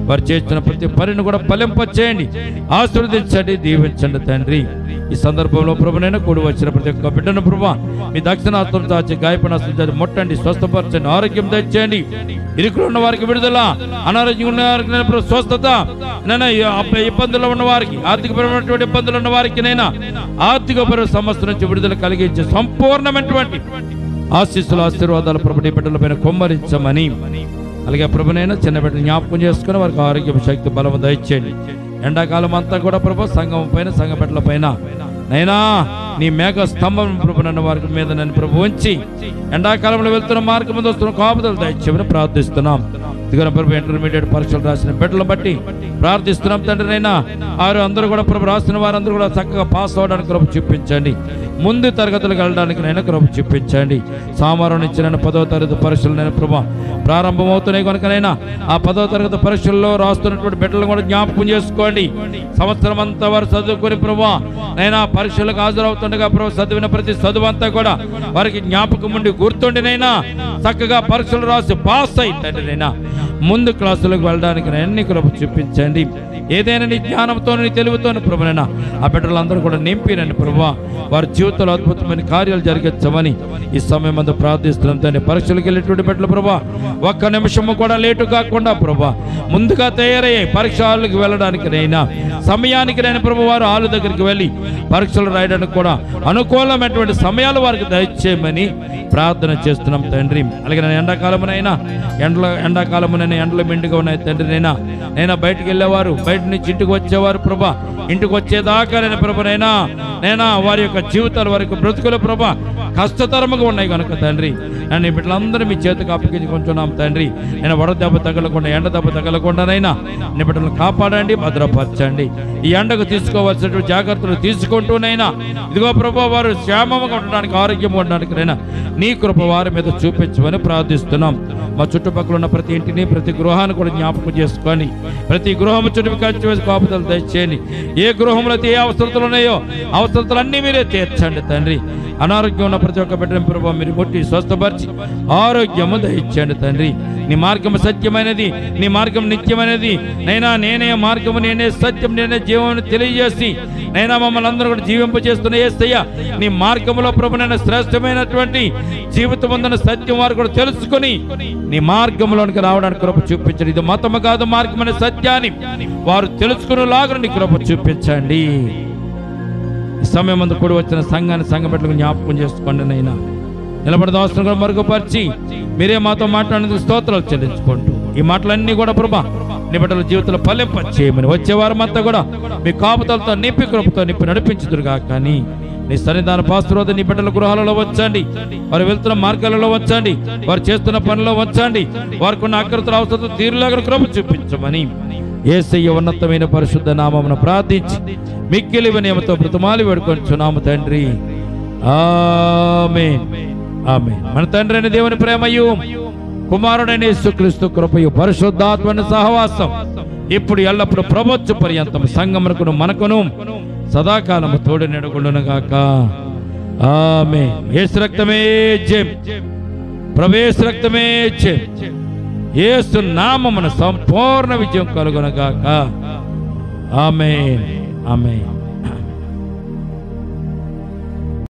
వారు చేస్తున్న ప్రతి పనిని కూడా ఫలింపచేయండి, ఆశీర్వదించండి, దీవించండి తండ్రి. ఈ సందర్భంలో ప్రభునైనా కూడి వచ్చిన ప్రతి ఒక్క బిడ్డను ప్రభా మీ దక్షిణాస్తం చాచి గాయపనాస్తం చాచి ముట్టండి, స్వస్థపరచండి, ఆరోగ్యం తెచ్చండి. ఇరుకులు ఉన్న వారికి విడుదల, అనారోగ్యం ఉన్న వారికి స్వస్థత, నైనా ఇబ్బందులు ఉన్న వారికి, ఆర్థికపరమైనటువంటి ఇబ్బందులు ఉన్న వారికి నైనా ఆర్థికపర సమస్య నుంచి విడుదల కలిగించే సంపూర్ణమైనటువంటి ఆశీస్సులు, ఆశీర్వాదాలు ప్రభు నీ బిడ్డల పైన కుమ్మరించమని, అలాగే ప్రభునైనా చిన్న బిడ్డలు జ్ఞాపకం చేసుకుని వారికి ఆరోగ్యం, శక్తి, బలము దయచేయండి. ఎండాకాలం అంతా కూడా ప్రభు సంఘం పైన, సంఘ బిడ్డల పైన నైనా నీ మేఘ స్తంభం ప్రభు నన్ను వారి మీద నన్ను ప్రభు ఉంచి ఎండాకాలంలో వెళ్తున్న మార్గం ముందు వస్తున్న కాపుదలు దయచేయమని ప్రార్థిస్తున్నాం. ఇదిగో ప్రభు ఇంటర్మీడియట్ పరీక్షలు రాసిన బిడ్డలు బట్టి ప్రార్థిస్తున్నాం తండ్రి. నైనా వారు అందరూ కూడా ప్రభు రాసిన వారందరూ కూడా చక్కగా పాస్ అవ్వడానికి కృప చూపించండి. ముందు తరగతులకు వెళ్ళడానికి నైనా కృప చూపించండి. సోమవారం నుంచి నేను 10వ తరగతి పరీక్షలు నేను ప్రభు ప్రారంభమవుతున్నాయి కనుకనైనా ఆ 10వ తరగతి పరీక్షల్లో రాస్తున్నటువంటి బిడ్డలను కూడా జ్ఞాపకం చేసుకోండి. సంవత్సరం అంతా వారు చదువుకొని ప్రభు నైనా పరీక్షలకు హాజరవుతుండగా ప్రభు చదివిన ప్రతి చదువు అంతా కూడా వారికి జ్ఞాపకం ఉండి గుర్తుండినైనా చక్కగా పరీక్షలు రాసి పాస్ అయిందండి. నైనా ముందు క్లాసులకు వెళ్ళడానికి అన్ని కృప చూపించండి. ఏదైనా నీ జ్ఞానంతో, నీ తెలివితో ప్రభునైనా ఆ బిడ్డలందరూ కూడా నింపినండి ప్రభు. వారి జీవితంలో అద్భుతమైన కార్యాలు జరిగించమని ఈ సమయం అంతా ప్రార్థిస్తున్నాం తండ్రి. పరీక్షలకు వెళ్ళేటువంటి బిడ్డలు ప్రభు ఒక్క నిమిషము కూడా లేటు కాకుండా ప్రభు ముందుగా తయారయ్యాయి పరీక్ష హాల్కి వెళ్ళడానికి నైనా సమయానికి నేను ప్రభు వారు హాలు దగ్గరికి వెళ్ళి పరీక్షలు రాయడానికి కూడా అనుకూలమైనటువంటి సమయాలు వారికి దయచేయమని ప్రార్థన చేస్తున్నాం తండ్రి. అలాగే నేను ఎండాకాలమునైనా ఎండాకాలమునైనా ఎండలు మెండుగా ఉన్నాయి తండ్రి. నైనా బయటికి వెళ్ళేవారు, బయట నుంచి ఇంటికి వచ్చేవారు ప్రభా, ఇంటికి వచ్చేదాకా నేను ప్రభునైనా వారి యొక్క జీవితాల వారి యొక్క బ్రతుకుల ప్రభా కష్టతరముగా ఉన్నాయి కనుక తండ్రి నేను ఈ బిడ్డలందరూ మీ చేతికి అప్పగించుకుంటున్నాం తండ్రి. నేను వడదెబ్బ తగలకుండా ఎండ దెబ్బ తగలకుండానైనా నీ బిడ్డలను కాపాడండి, భద్రపరచండి. ఈ ఎండకు తీసుకోవాల్సిన జాగ్రత్తలు తీసుకుంటూనైనా ఇదిగో ప్రభు వారు క్షేమంగా ఉండడానికి, ఆరోగ్యంగా ఉండడానికి నైనా నీ కృప వారి మీద చూపించమని ప్రార్థిస్తున్నాం. మా చుట్టుపక్కల ఉన్న ప్రతి ఇంటిని, ప్రతి గృహాన్ని కూడా జ్ఞాపకం చేసుకొని ప్రతి గృహం చుట్టూ కంచి వేసి కాపుదలు దయచేయండి. ఏ గృహంలో అయితే ఏ అవసరతలు ఉన్నాయో అవసరతలన్నీ మీరే తీర్చండి తండ్రి. అనారోగ్యం ఉన్న ప్రతి ఒక్క బిడ్డని ప్రభావం మీరు కొట్టి స్వస్థపరిచి ఆరోగ్యము దయచేయండి తండ్రి. నీ మార్గం సత్యమైనది, నీ మార్గం నిత్యమైనది నైనా. నేనే మార్గము, నేనే సత్యం, నేనే జీవము తెలియజేసి నైనా మమ్మల్ని అందరూ కూడా జీవింపజేస్తున్న యేసయ్య నీ మార్గంలో ప్రభు నైనా శ్రేష్టమైనటువంటి జీవితం ఉందన్న సత్యం వారు కూడా తెలుసుకొని నీ మార్గంలోనికి రావడానికి కృప చూపించండి. ఇది మతము కాదు, మార్గం అనే సత్యాన్ని వారు తెలుసుకునేలాగా నీ కృప చూపించండి. ఈ సమయం అంతా కూడి వచ్చిన సంఘాన్ని, సంఘ బిడ్డలకు జ్ఞాపకం చేసుకోండి నైనా. నిలబడిన అవసరం కూడా మరుగుపరిచి మీరే మాతో మాట్లాడేందుకు స్తోత్రాలు చెల్లించుకుంటూ ఈ మాటలన్నీ కూడా ప్రభా నీ బిడ్డల జీవితంలో ఫలింపచేయమని వచ్చేవారం అంతా కూడా మీ కాపుతలతో నింపి కృపతో నింపి నడిపించుదురుగా. కానీ నీ సన్నిధాన పాస్తురోధ నీ బిడ్డల గృహాలలో వచ్చండి, వారు వెళ్తున్న మార్గాలలో వచ్చండి, వారు చేస్తున్న పనుల్లో వచ్చండి, వారికి ఉన్న అగ్రతల అవసరం తీరులాగా కృప చూపించమని యేసయ్య ఉన్నతమైన పరిశుద్ధ నామమున ప్రార్థించి మిక్కిలి వినయముతో బ్రతిమాలి వేడుకొంచున్నాము తండ్రి. ఆమేన్, ఆమేన్. మన తండ్రి అయిన దేవుని ప్రేమయు, కుమారుడైన యేసుక్రీస్తు కృపయు, పరిశుద్ధాత్మని సహవాసం ఇప్పుడు ఎల్లప్పుడు ప్రవచ పర్యంతం సంగమునకును మనకును సదాకాలము తోడు నెడుకుండును గాక. ఆమేన్. యేసు రక్తమే జయం, ప్రవేశ రక్తమే జయం. యేసు నామమున సంపూర్ణ విజయం కలుగును గాక. ఆమేన్, ఆమేన్.